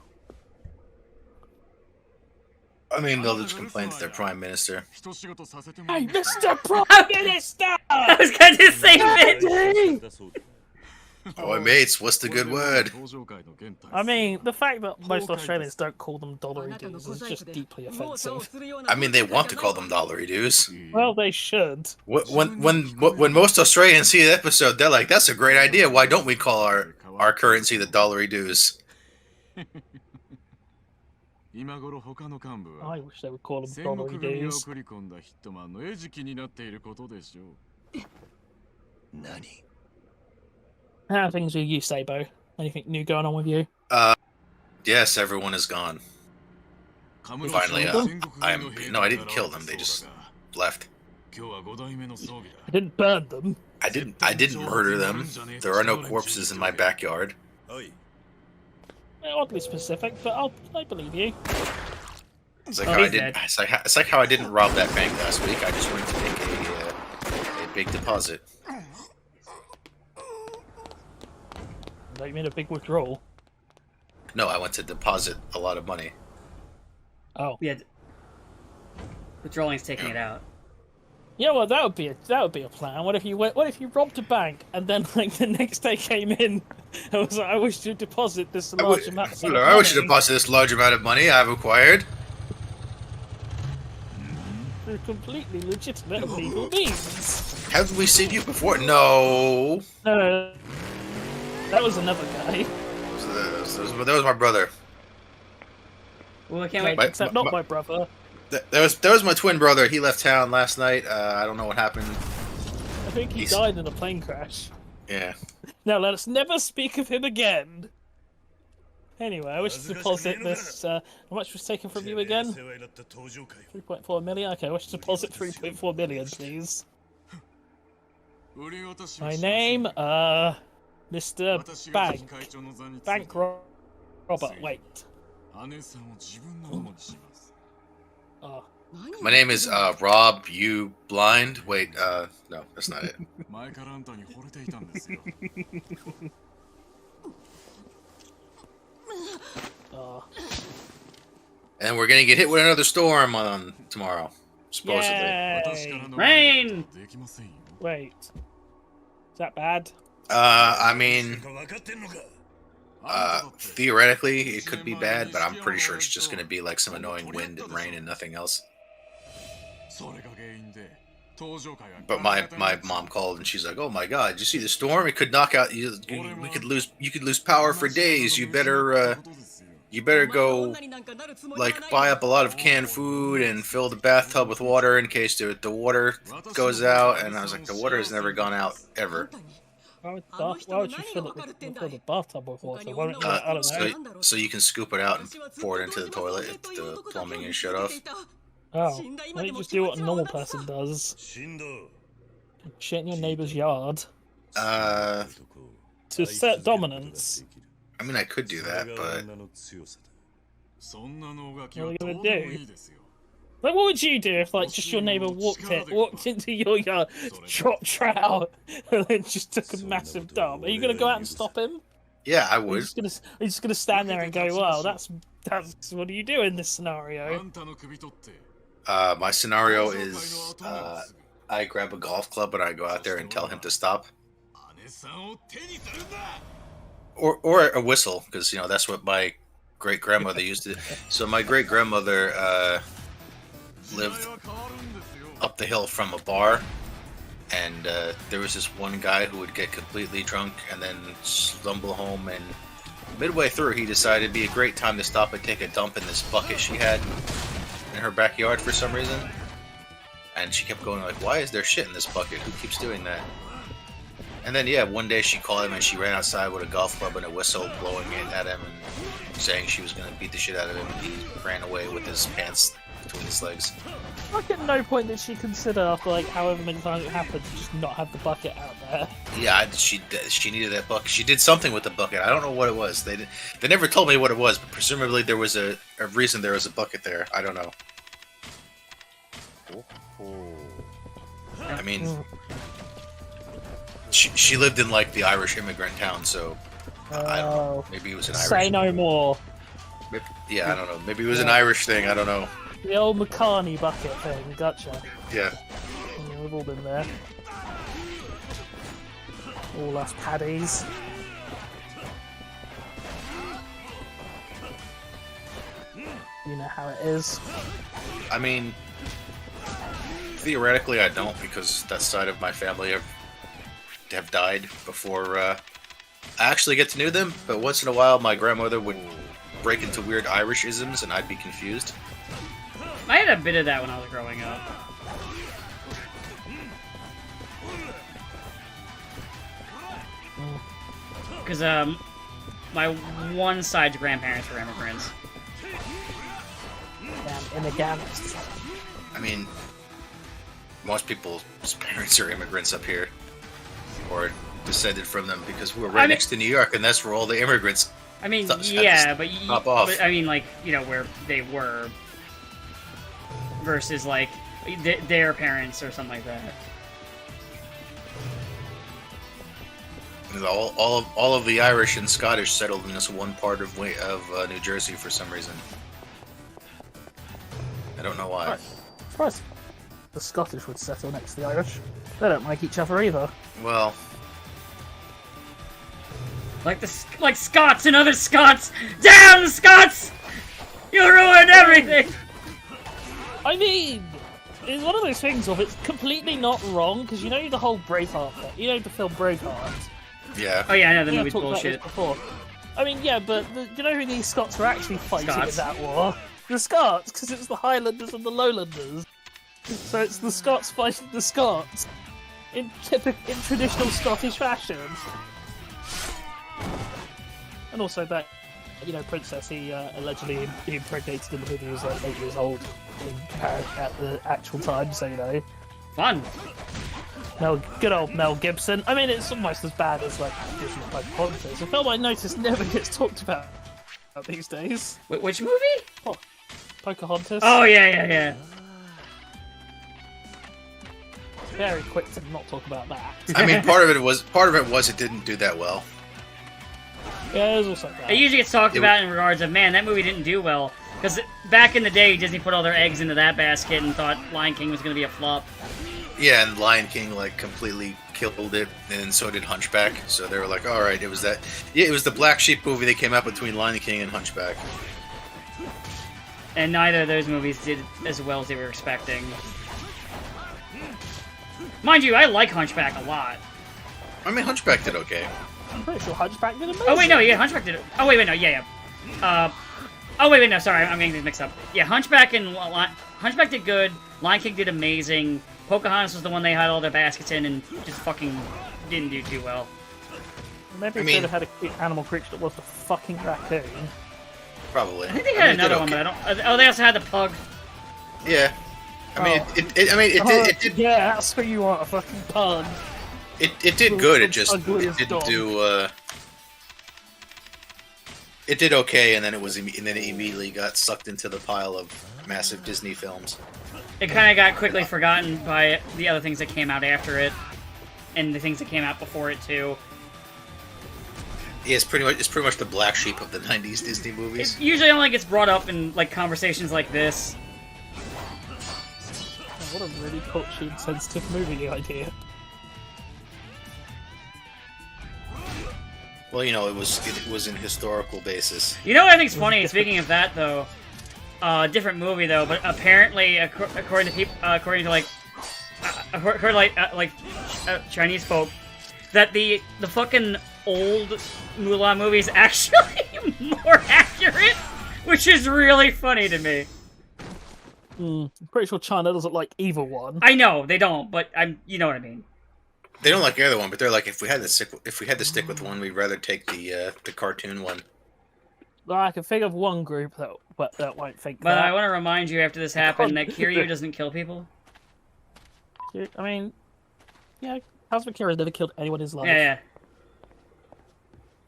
C: I mean, they'll just complain to their prime minister.
B: Hey, Mr. Prime Minister!
A: I was gonna do the same bit!
C: Oh, mates, what's the good word?
B: I mean, the fact that most Australians don't call them dollary dues is just deeply offensive.
C: I mean, they want to call them dollary dues.
B: Well, they should.
C: When most Australians see an episode, they're like, "That's a great idea. Why don't we call our currency the dollary dues?"
B: I wish they would call them dollary dues. How are things with you, Sabo? Anything new going on with you?
C: Yes, everyone is gone. Finally, I didn't kill them. They just left.
B: I didn't burn them.
C: I didn't murder them. There are no corpses in my backyard.
B: Oddly specific, but I believe you.
C: It's like how I didn't. It's like how I didn't rob that bank last week. I just went to make a big deposit.
B: You made a big withdrawal.
C: No, I went to deposit a lot of money.
B: Oh.
A: Yeah. Withdrawing's taking it out.
B: Yeah, well, that would be a plan. What if you robbed a bank and then like the next day came in and was like, I wish to deposit this large amount of money.
C: I wish to deposit this large amount of money I've acquired.
B: Through completely legitimate and legal means.
C: Haven't we seen you before? No.
B: No, that was another guy.
C: That was my brother.
A: Well, I can't wait.
B: Except not my brother.
C: That was my twin brother. He left town last night. I don't know what happened.
B: I think he died in a plane crash.
C: Yeah.
B: Now let us never speak of him again. Anyway, I wish to deposit this. How much was taken from you again? 3.4 million. Okay, I wish to deposit 3.4 million, please. My name, Mr. Bank Robert. Wait. Oh.
C: My name is Rob. You blind? Wait, no, that's not it. And we're gonna get hit with another storm on tomorrow, supposedly.
B: Yay.
A: Rain!
B: Wait. Is that bad?
C: I mean, theoretically, it could be bad, but I'm pretty sure it's just gonna be like some annoying wind and rain and nothing else. But my mom called and she's like, "Oh my God, did you see the storm? It could knock out you. You could lose power for days. You better go like buy up a lot of canned food and fill the bathtub with water in case the water goes out." And I was like, "The water has never gone out ever."
B: Why would you fill the bathtub with water? I don't know.
C: So you can scoop it out and pour it into the toilet if the plumbing is shut off.
B: Oh, why don't you just do what a normal person does? Shit in your neighbor's yard. To assert dominance.
C: I mean, I could do that, but...
B: What are you gonna do? Like, what would you do if, like, just your neighbor walked into your yard, dropped trout, and then just took a massive dump? Are you gonna go out and stop him?
C: Yeah, I would.
B: Are you just gonna stand there and go, "Wow, that's what do you do in this scenario?"
C: My scenario is I grab a golf club and I go out there and tell him to stop. Or a whistle, because you know that's what my great grandmother used to. So my great grandmother lived up the hill from a bar, and there was this one guy who would get completely drunk and then stumble home and Midway through, he decided it'd be a great time to stop and take a dump in this bucket she had in her backyard for some reason. And she kept going like, why is there shit in this bucket? Who keeps doing that? And then, yeah, one day she called him and she ran outside with a golf club and a whistle, blowing it at him and saying she was going to beat the shit out of him, and he ran away with his pants between his legs.
B: Like, at no point did she consider, after like however many times it happened, to just not have the bucket out there.
C: Yeah, she needed that bucket. She did something with the bucket. I don't know what it was. They never told me what it was, but presumably there was a reason there was a bucket there. I don't know. I mean, she lived in like the Irish immigrant town, so I don't know. Maybe it was an Irish.
B: Say no more.
C: Yeah, I don't know. Maybe it was an Irish thing. I don't know.
B: The old McCartney bucket thing. Gotcha.
C: Yeah.
B: Yeah, we've all been there. All us paddies. You know how it is.
C: I mean, theoretically, I don't, because that side of my family have died before I actually get to know them. But once in a while, my grandmother would break into weird Irish isms, and I'd be confused.
A: I had a bit of that when I was growing up. Because my one side's grandparents were immigrants.
B: Damn immigrants.
C: I mean, most people's parents are immigrants up here, or descended from them, because we're right next to New York, and that's where all the immigrants.
A: I mean, yeah, but I mean, like, you know, where they were versus like their parents or something like that.
C: All of the Irish and Scottish settled in this one part of New Jersey for some reason. I don't know why.
B: Surprised the Scottish would settle next to the Irish. They don't like each other either.
C: Well,
A: like Scots and other Scots. Damn the Scots! You ruined everything.
B: I mean, it's one of those things of it's completely not wrong, because you know the whole Braveheart thing. You know the film Braveheart.
C: Yeah.
A: Oh yeah, I know the movie's
B: talked about
A: bullshit.
B: this before. I mean, yeah, but you know who these Scots were actually fighting in that war? The Scots, because it's the Highlanders and the Lowlanders. So it's the Scots fighting the Scots in traditional Scottish fashion. And also that, you know, Princess he allegedly impregnated him when he was like 8 years old at the actual time. So you know,
A: Fun.
B: Good old Mel Gibson. I mean, it's almost as bad as like Disney's Pocahontas. A film I noticed never gets talked about these days.
A: Which movie?
B: Oh, Pocahontas.
A: Oh yeah.
B: Very quick to not talk about that.
C: I mean, part of it was it didn't do that well.
B: Yeah, it was also that.
A: It usually gets talked about in regards of, man, that movie didn't do well. Because back in the day, Disney put all their eggs into that basket and thought Lion King was going to be a flop.
C: Yeah, and Lion King like completely killed it, and so did Hunchback. So they were like, all right, it was that. Yeah, it was the black sheep movie that came out between Lion King and Hunchback.
A: And neither of those movies did as well as they were expecting. Mind you, I like Hunchback a lot.
C: I mean, Hunchback did okay.
B: I'm pretty sure Hunchback did amazing.
A: Oh wait, no, yeah, Hunchback did it. Oh wait, no, yeah. Oh wait, no, sorry, I'm getting these mixed up. Yeah, Hunchback did good. Lion King did amazing. Pocahontas was the one they had all their baskets in and just fucking didn't do too well.
B: Maybe they should have had a cute animal creature that was the fucking raccoon.
C: Probably.
A: I think they had another one, but I don't. Oh, they also had the pug.
C: Yeah. I mean, it did.
B: Yeah, that's what you want, a fucking pug.
C: It did good. It didn't do. It did okay, and then it immediately got sucked into the pile of massive Disney films.
A: It kind of got quickly forgotten by the other things that came out after it, and the things that came out before it too.
C: Yeah, it's pretty much the black sheep of the '90s Disney movies.
A: It usually only gets brought up in like conversations like this.
B: What a really culturally insensitive movie idea.
C: Well, you know, it was in historical basis.
A: You know what I think's funny? Speaking of that, though, different movie though, but apparently, according to people, according to Chinese folk, that the fucking old Mulan movie is actually more accurate, which is really funny to me.
B: I'm pretty sure China doesn't like either one.
A: I know they don't, but you know what I mean.
C: They don't like either one, but they're like, if we had to stick with one, we'd rather take the cartoon one.
B: Well, I can think of one group that won't think
A: But
B: that.
A: I want to remind you after this happened that Kiryu doesn't kill people.
B: I mean, yeah, Kazuma Kira's never killed anyone in his life.
A: Yeah.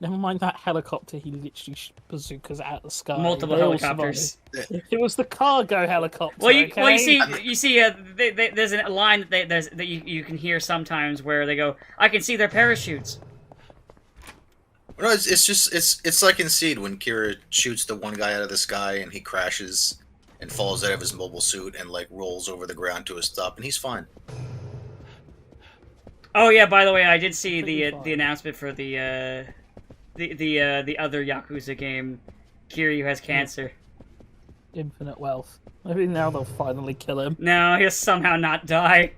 B: Never mind that helicopter he literally bazookas out the sky.
A: Multiple
B: They all
A: helicopters.
B: survived. It was the cargo helicopter.
A: Well,
B: okay?
A: you see, there's a line that you can hear sometimes where they go, "I can see their parachutes."
C: No, it's like in Seed when Kira shoots the one guy out of the sky and he crashes and falls out of his mobile suit and like rolls over the ground to a stop and he's fine.
A: Oh yeah, by the way, I did see the announcement for the other Yakuza game. Kiryu has cancer.
B: Infinite wealth. Maybe now they'll finally kill him.
A: No, he'll somehow not die.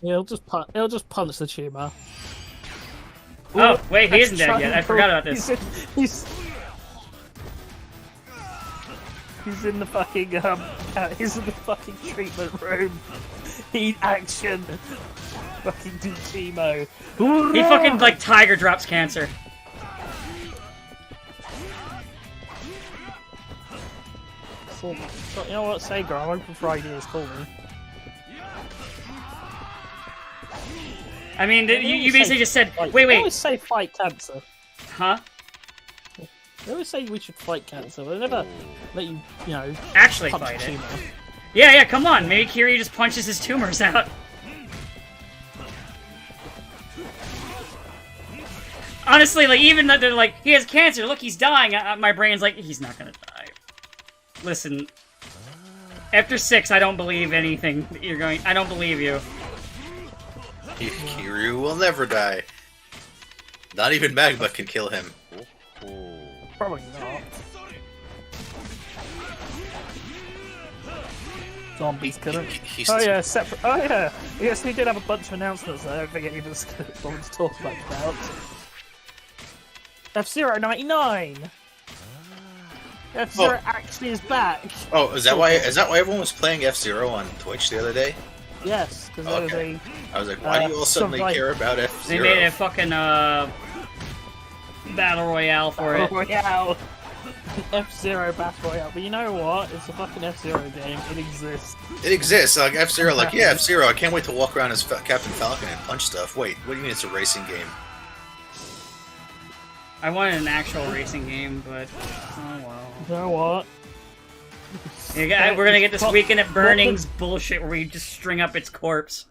B: He'll just punch the tumor.
A: Oh, wait, he isn't dead yet. I forgot about this.
B: He's in the fucking he's in the fucking treatment room. Heat action. Fucking do chemo.
A: He fucking like tiger drops cancer.
B: So, you know what, Sega, I'm open for ideas, call me.
A: I mean, you basically just said,
B: Fight.
A: wait.
B: They always say fight cancer.
A: Huh?
B: They always say we should fight cancer, but they never let you,
A: Actually
B: punch
A: fight
B: a
A: it.
B: tumor.
A: Yeah, come on. Maybe Kiryu just punches his tumors out. Honestly, like, even though they're like, he has cancer, look, he's dying, my brain's like, he's not gonna die. Listen, after 6, I don't believe anything that you're going. I don't believe you.
C: Kiryu will never die. Not even Magma can kill him.
B: Probably not. Zombies couldn't. Oh yeah, separate. Oh yeah. Yes, we did have a bunch of announcements that I don't think anyone's going to talk about. F-Zero 99. F-Zero actually is back.
C: Oh, is that why everyone was playing F-Zero on Twitch the other day?
B: Yes, because there was a.
C: I was like, why do you all suddenly care about F-Zero?
A: They made a fucking battle royale for it.
B: Royale. F-Zero Battle Royale. But you know what? It's a fucking F-Zero game. It exists.
C: It exists. Like F-Zero, like, yeah, F-Zero, I can't wait to walk around as Captain Falcon and punch stuff. Wait, what do you mean it's a racing game?
A: I wanted an actual racing game, but oh well.
B: You know what?
A: Yeah, we're gonna get this Weekend at Burnings bullshit where we just string up its corpse.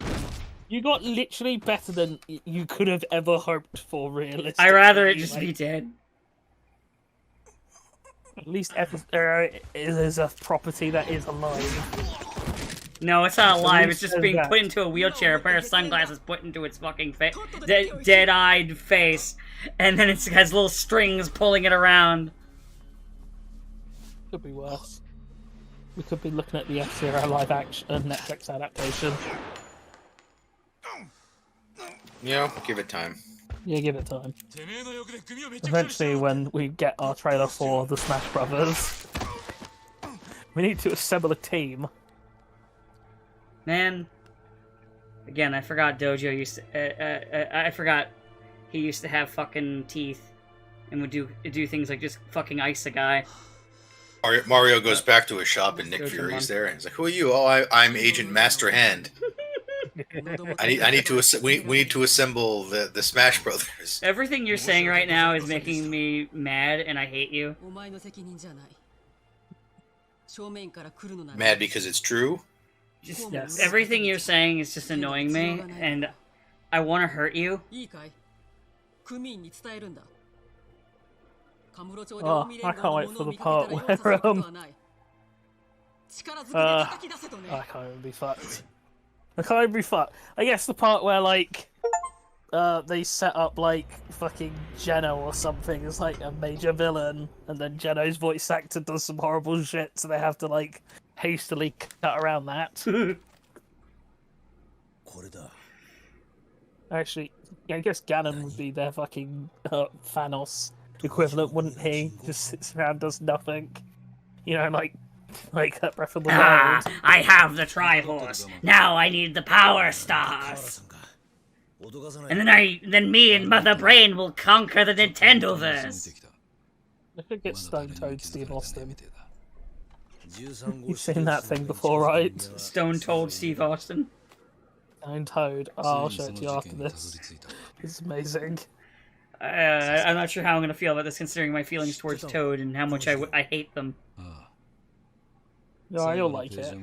B: You got literally better than you could have ever hoped for, realistically.
A: I'd rather it just be dead.
B: At least F-Zero is a property that is alive.
A: No, it's not alive. It's
B: least
A: just being
B: that.
A: put into a wheelchair, a pair of sunglasses put into its fucking dead-eyed face, and then it has little strings pulling it around.
B: Could be worse. We could be looking at the F-Zero live action Netflix adaptation.
C: You know, give it time.
B: Yeah, give it time. Eventually, when we get our trailer for the Smash Brothers, we need to assemble a team.
A: Man, again, I forgot Dojo used to. I forgot he used to have fucking teeth and would do things like just fucking ice a guy.
C: Mario goes back to his shop and Nick Fury's there and he's like, "Who are you?" "Oh, I'm Agent Master Hand." I need to. We need to assemble the Smash Brothers.
A: Everything you're saying right now is making me mad, and I hate you.
C: Mad because it's true.
A: Just
B: Yes.
A: everything you're saying is just annoying me, and I want to hurt you.
B: Oh, I can't wait for the part where I can't even be fucked. I can't even be fucked. I guess the part where like they set up like fucking Geno or something as like a major villain, and then Geno's voice actor does some horrible shit, so they have to like hastily cut around that. Actually, I guess Ganon would be their fucking Thanos equivalent, wouldn't he? Just sits around, does nothing. You know, like that Breath of the
A: Ah,
B: Wild.
A: I have the Triforce. Now I need the Power Stars. And then me and Mother Brain will conquer the Nintendoverse.
B: I could get Stone Toad Steve Austin. You've seen that thing before, right?
A: Stone Told Steve Austin.
B: Stone Toad. Oh, I'll show it to you after this. It's amazing.
A: I'm not sure how I'm gonna feel about this, considering my feelings towards Toad and how much I hate them.
B: No, you'll like it.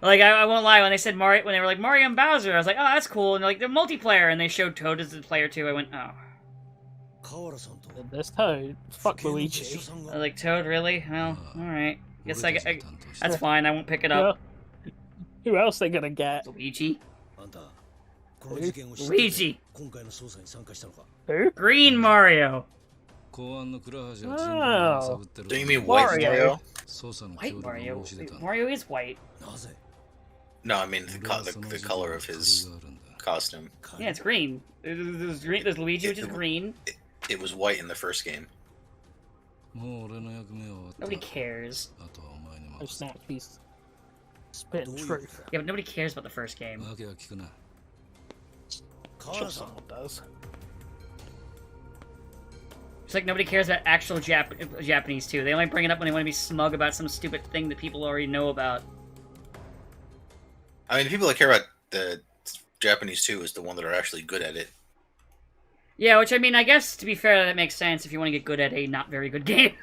A: Like, I won't lie, when they said Mario, when they were like, Mario and Bowser, I was like, oh, that's cool, and they're like, they're multiplayer, and they showed Toad as the player too, I went, oh.
B: There's Toad. Fuck Luigi.
A: I was like, Toad, really? Well, alright. Guess that's fine, I won't pick it up.
B: Yeah. Who else they gonna get?
A: Luigi?
B: Who?
A: Luigi!
B: Who?
A: Green Mario!
B: Oh.
C: Do you mean white Mario?
A: White Mario? Mario is white.
C: No, I mean the color of his costume.
A: Yeah, it's green. There's Luigi, which is green.
C: It was white in the first game.
A: Nobody cares.
B: Oh snap, he's spitting truth.
A: Yeah, but nobody cares about the first game.
B: Sure someone does.
A: It's like nobody cares about actual Japanese too. They only bring it up when they want to be smug about some stupid thing that people already know about.
C: I mean, the people that care about the Japanese too is the one that are actually good at it.
A: Yeah, which I mean, I guess to be fair, that makes sense if you want to get good at a not very good game.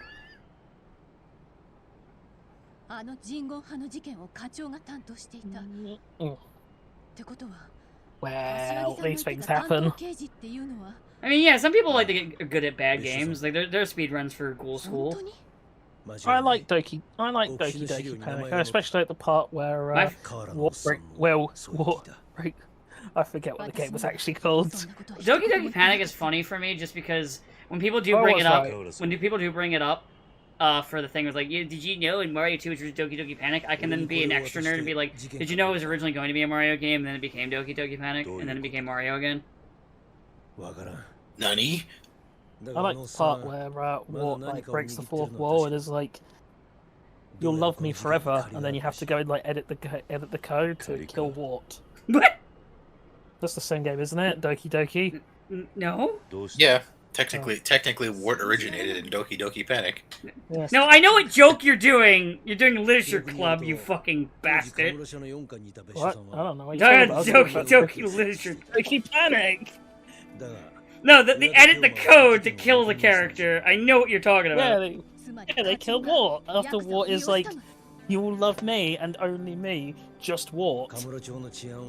B: Well, these things happen.
A: I mean, yeah, some people like to get good at bad games. Like, there are speedruns for Ghoul School.
B: I like Doki Doki Panic, especially like the part where I forget what the game was actually called.
A: Doki Doki Panic is funny for me just because when people do bring it up, for the thing was like, yeah, did you know in Mario 2 which was Doki Doki Panic, I can then be an extra nerd and be like, did you know it was originally going to be a Mario game, and then it became Doki Doki Panic, and then it became Mario again?
C: Nani?
B: I like the part where Wart breaks the fourth wall and is like, "You'll love me forever," and then you have to go and edit the code to kill Wart.
A: What?
B: That's the same game, isn't it? Doki Doki.
A: No.
C: Yeah, technically, Wart originated in Doki Doki Panic.
B: Yes.
A: No, I know what joke you're doing. You're doing Literature Club, you fucking bastard.
B: What? I don't know what you're talking about.
A: Doki Literature.
B: Doki Panic.
A: No, they edit the code to kill the character. I know what you're talking about.
B: Yeah, they kill Wart. After Wart is like, "You will love me and only me, just Wart."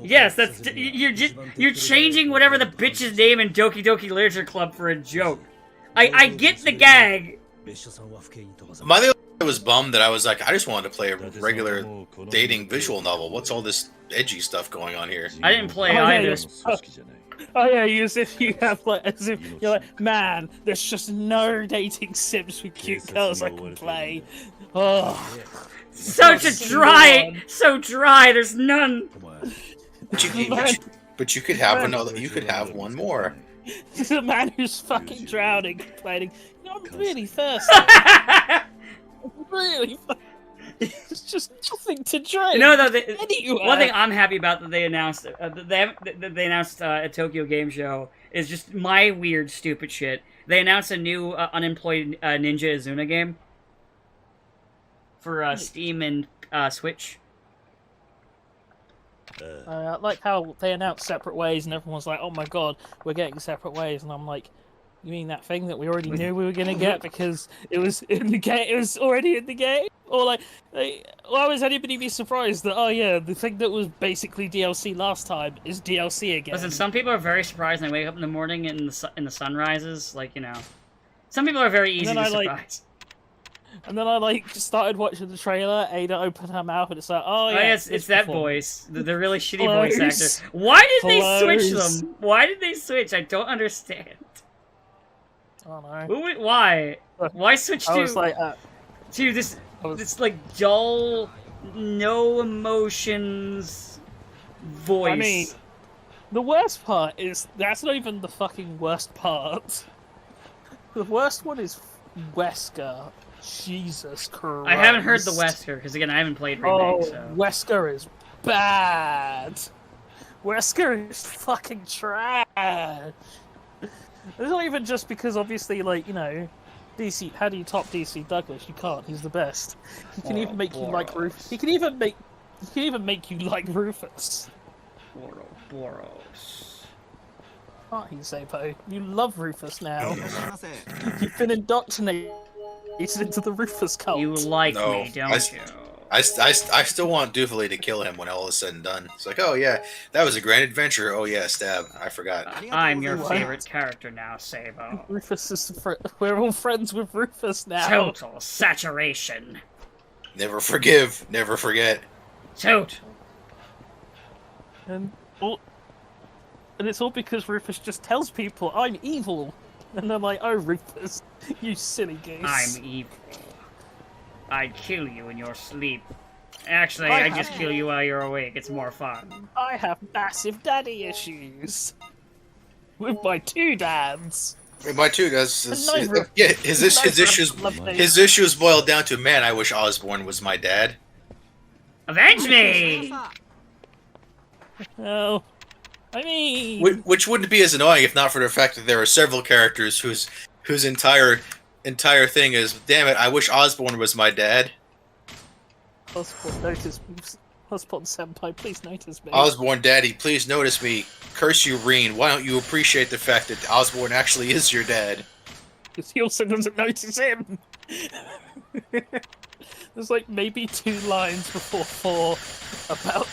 A: Yes, you're changing whatever the bitch's name in Doki Doki Literature Club for a joke. I get the gag.
C: I was bummed that I was like, I just wanted to play a regular dating visual novel. What's all this edgy stuff going on here?
A: I didn't play either.
B: Oh yeah, as if you're like, man, there's just no dating sims with cute girls I can play. Oh,
A: so dry. There's none.
C: But you could have another. You could have one more.
B: This is a man who's fucking drowning, complaining. You know, I'm really thirsty. Really. It's just nothing to drink.
A: No, one thing I'm happy about that they announced at Tokyo Game Show is just my weird, stupid shit. They announced a new unemployed Ninja Azuna game for Steam and Switch.
B: I like how they announced separate ways, and everyone's like, "Oh my god, we're getting separate ways," and I'm like, "You mean that thing that we already knew we were gonna get because it was in the game? It was already in the game." Or why was anybody be surprised that, oh yeah, the thing that was basically DLC last time is DLC again?
A: Listen, some people are very surprised when they wake up in the morning and the sun rises. Like, you know, some people are very easy to surprise.
B: And then I started watching the trailer. Ada opened her mouth and it's like, oh yeah,
A: it's that voice, the really shitty voice actor. Why did they switch them? Why did they switch? I don't understand.
B: I don't know.
A: Why? Why switch to this like dull, no emotions voice?
B: The worst part is that's not even the fucking worst part. The worst one is Wesker. Jesus Christ.
A: I haven't heard the Wesker, because again, I haven't played Remake,
B: Oh,
A: so...
B: Wesker is bad. Wesker is fucking trash. It's not even just because, obviously, like, you know, DC. How do you top DC Douglas? You can't. He's the best. He can even make you like Rufus. He can even make you like Rufus.
A: Boros.
B: Can't he, Sapo? You love Rufus now. You've been indoctrinated into the Rufus cult.
A: You like
C: No,
A: me, don't you?
C: I still want Doofily to kill him when all is said and done. It's like, oh yeah, that was a grand adventure. Oh yeah, stab. I forgot.
A: I'm your favorite character now, Sabo.
B: Rufus is we're all friends with Rufus now.
A: Total saturation.
C: Never forgive, never forget.
A: Total.
B: And it's all because Rufus just tells people I'm evil, and they're like, "Oh, Rufus, you silly goose."
A: I'm evil. I'd kill you in your sleep. Actually, I just kill you while you're awake. It's more fun.
B: I have massive daddy issues with my two dads.
C: My two does. His issues boiled down to, man, I wish Osborn was my dad.
A: Avenge me!
B: Oh, I mean,
C: Which wouldn't be as annoying if not for the fact that there are several characters whose entire thing is, damn it, I wish Osborn was my dad.
B: Osborn senpai, please notice me.
C: Osborn daddy, please notice me. Curse you, Reen. Why don't you appreciate the fact that Osborn actually is your dad?
B: Because he also doesn't notice him. There's like maybe 2 lines before 4 about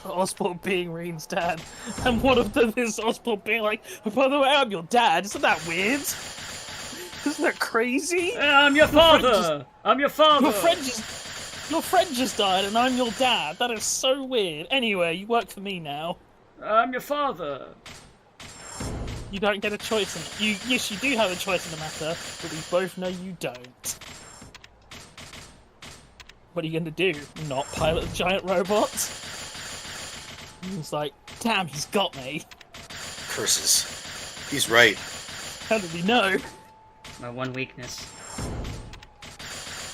B: Osborn being Reen's dad, and one of them is Osborn being like, oh, by the way, I'm your dad. Isn't that weird? Isn't that crazy?
A: I'm your father! I'm your father!
B: Your friend just died, and I'm your dad. That is so weird. Anyway, you work for me now.
A: I'm your father.
B: You don't get a choice in it. Yes, you do have a choice in the matter, but we both know you don't. What are you going to do? Not pilot a giant robot? He's like, damn, he's got me.
C: Curses. He's right.
B: How did he know?
A: My one weakness.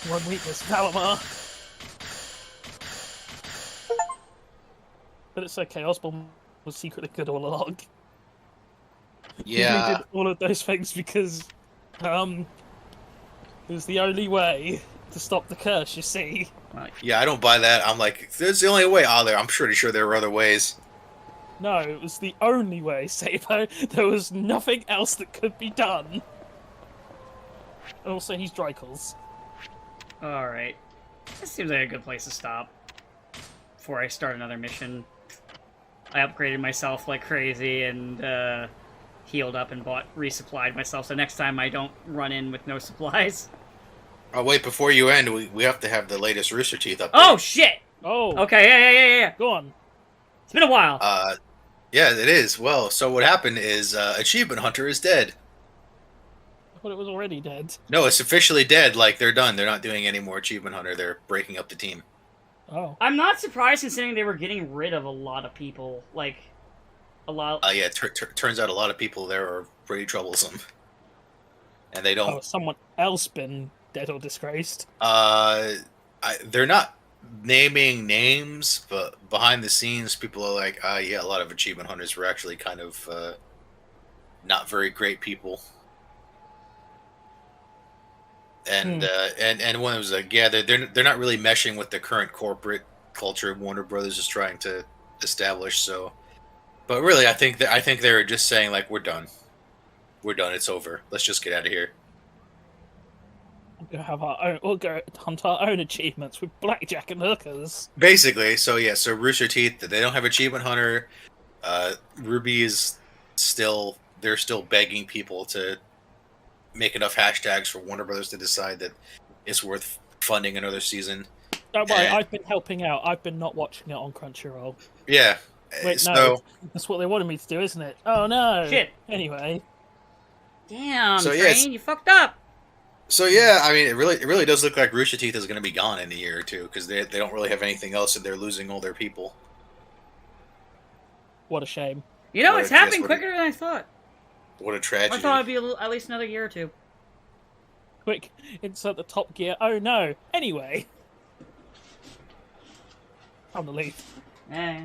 B: One weakness, Valamar. But it's okay, Osborn was secretly good all along.
C: Yeah.
B: He did all of those things because, it was the only way to stop the curse, you see.
C: Yeah, I don't buy that. I'm like, there's the only way out there. I'm pretty sure there were other ways.
B: No, it was the only way, Sabo. There was nothing else that could be done. And also, he's Drykles.
A: Alright. This seems like a good place to stop. Before I start another mission. I upgraded myself like crazy and, healed up and resupplied myself, so next time I don't run in with no supplies.
C: Oh, wait, before you end, we have to have the latest Rooster Teeth update.
A: Oh, shit!
B: Oh.
A: Okay, yeah.
B: Go on.
A: It's been a while.
C: Yeah, it is. Well, so what happened is, Achievement Hunter is dead.
B: I thought it was already dead.
C: No, it's officially dead. Like, they're done. They're not doing any more Achievement Hunter. They're breaking up the team.
B: Oh.
A: I'm not surprised considering they were getting rid of a lot of people. Like, a lot...
C: Yeah, turns out a lot of people there are pretty troublesome. And they don't...
B: Oh, someone else been dead or disgraced?
C: They're not naming names, but behind the scenes, people are like, yeah, a lot of Achievement Hunters were actually kind of not very great people. And and one was like, yeah, they're not really meshing with the current corporate culture Warner Brothers is trying to establish. So, but really, I think they were just saying like, we're done, it's over. Let's just get out of here.
B: We'll have our own. We'll go hunt our own achievements with blackjack and hookers.
C: Basically, so yeah, so Rooster Teeth, they don't have Achievement Hunter. Ruby is still, they're still begging people to make enough hashtags for Warner Brothers to decide that it's worth funding another season.
B: Don't worry, I've been helping out. I've been not watching it on Crunchyroll.
C: Yeah.
B: Wait,
C: so,
B: no, that's what they wanted me to do, isn't it? Oh no.
A: Shit.
B: Anyway.
A: Damn,
C: so,
A: Train, you fucked up.
C: So yeah, I mean, it really does look like Rooster Teeth is going to be gone in a year or two because they don't really have anything else, and they're losing all their people.
B: What a shame.
A: You know,
C: What
A: it's
C: a- yes,
A: happening
C: what a-
A: quicker than I thought.
C: What a
A: I
C: tragedy.
A: thought it'd be at least another year or two.
B: Quick, insert the top gear. Oh no. Anyway. On the lead.
A: Yeah.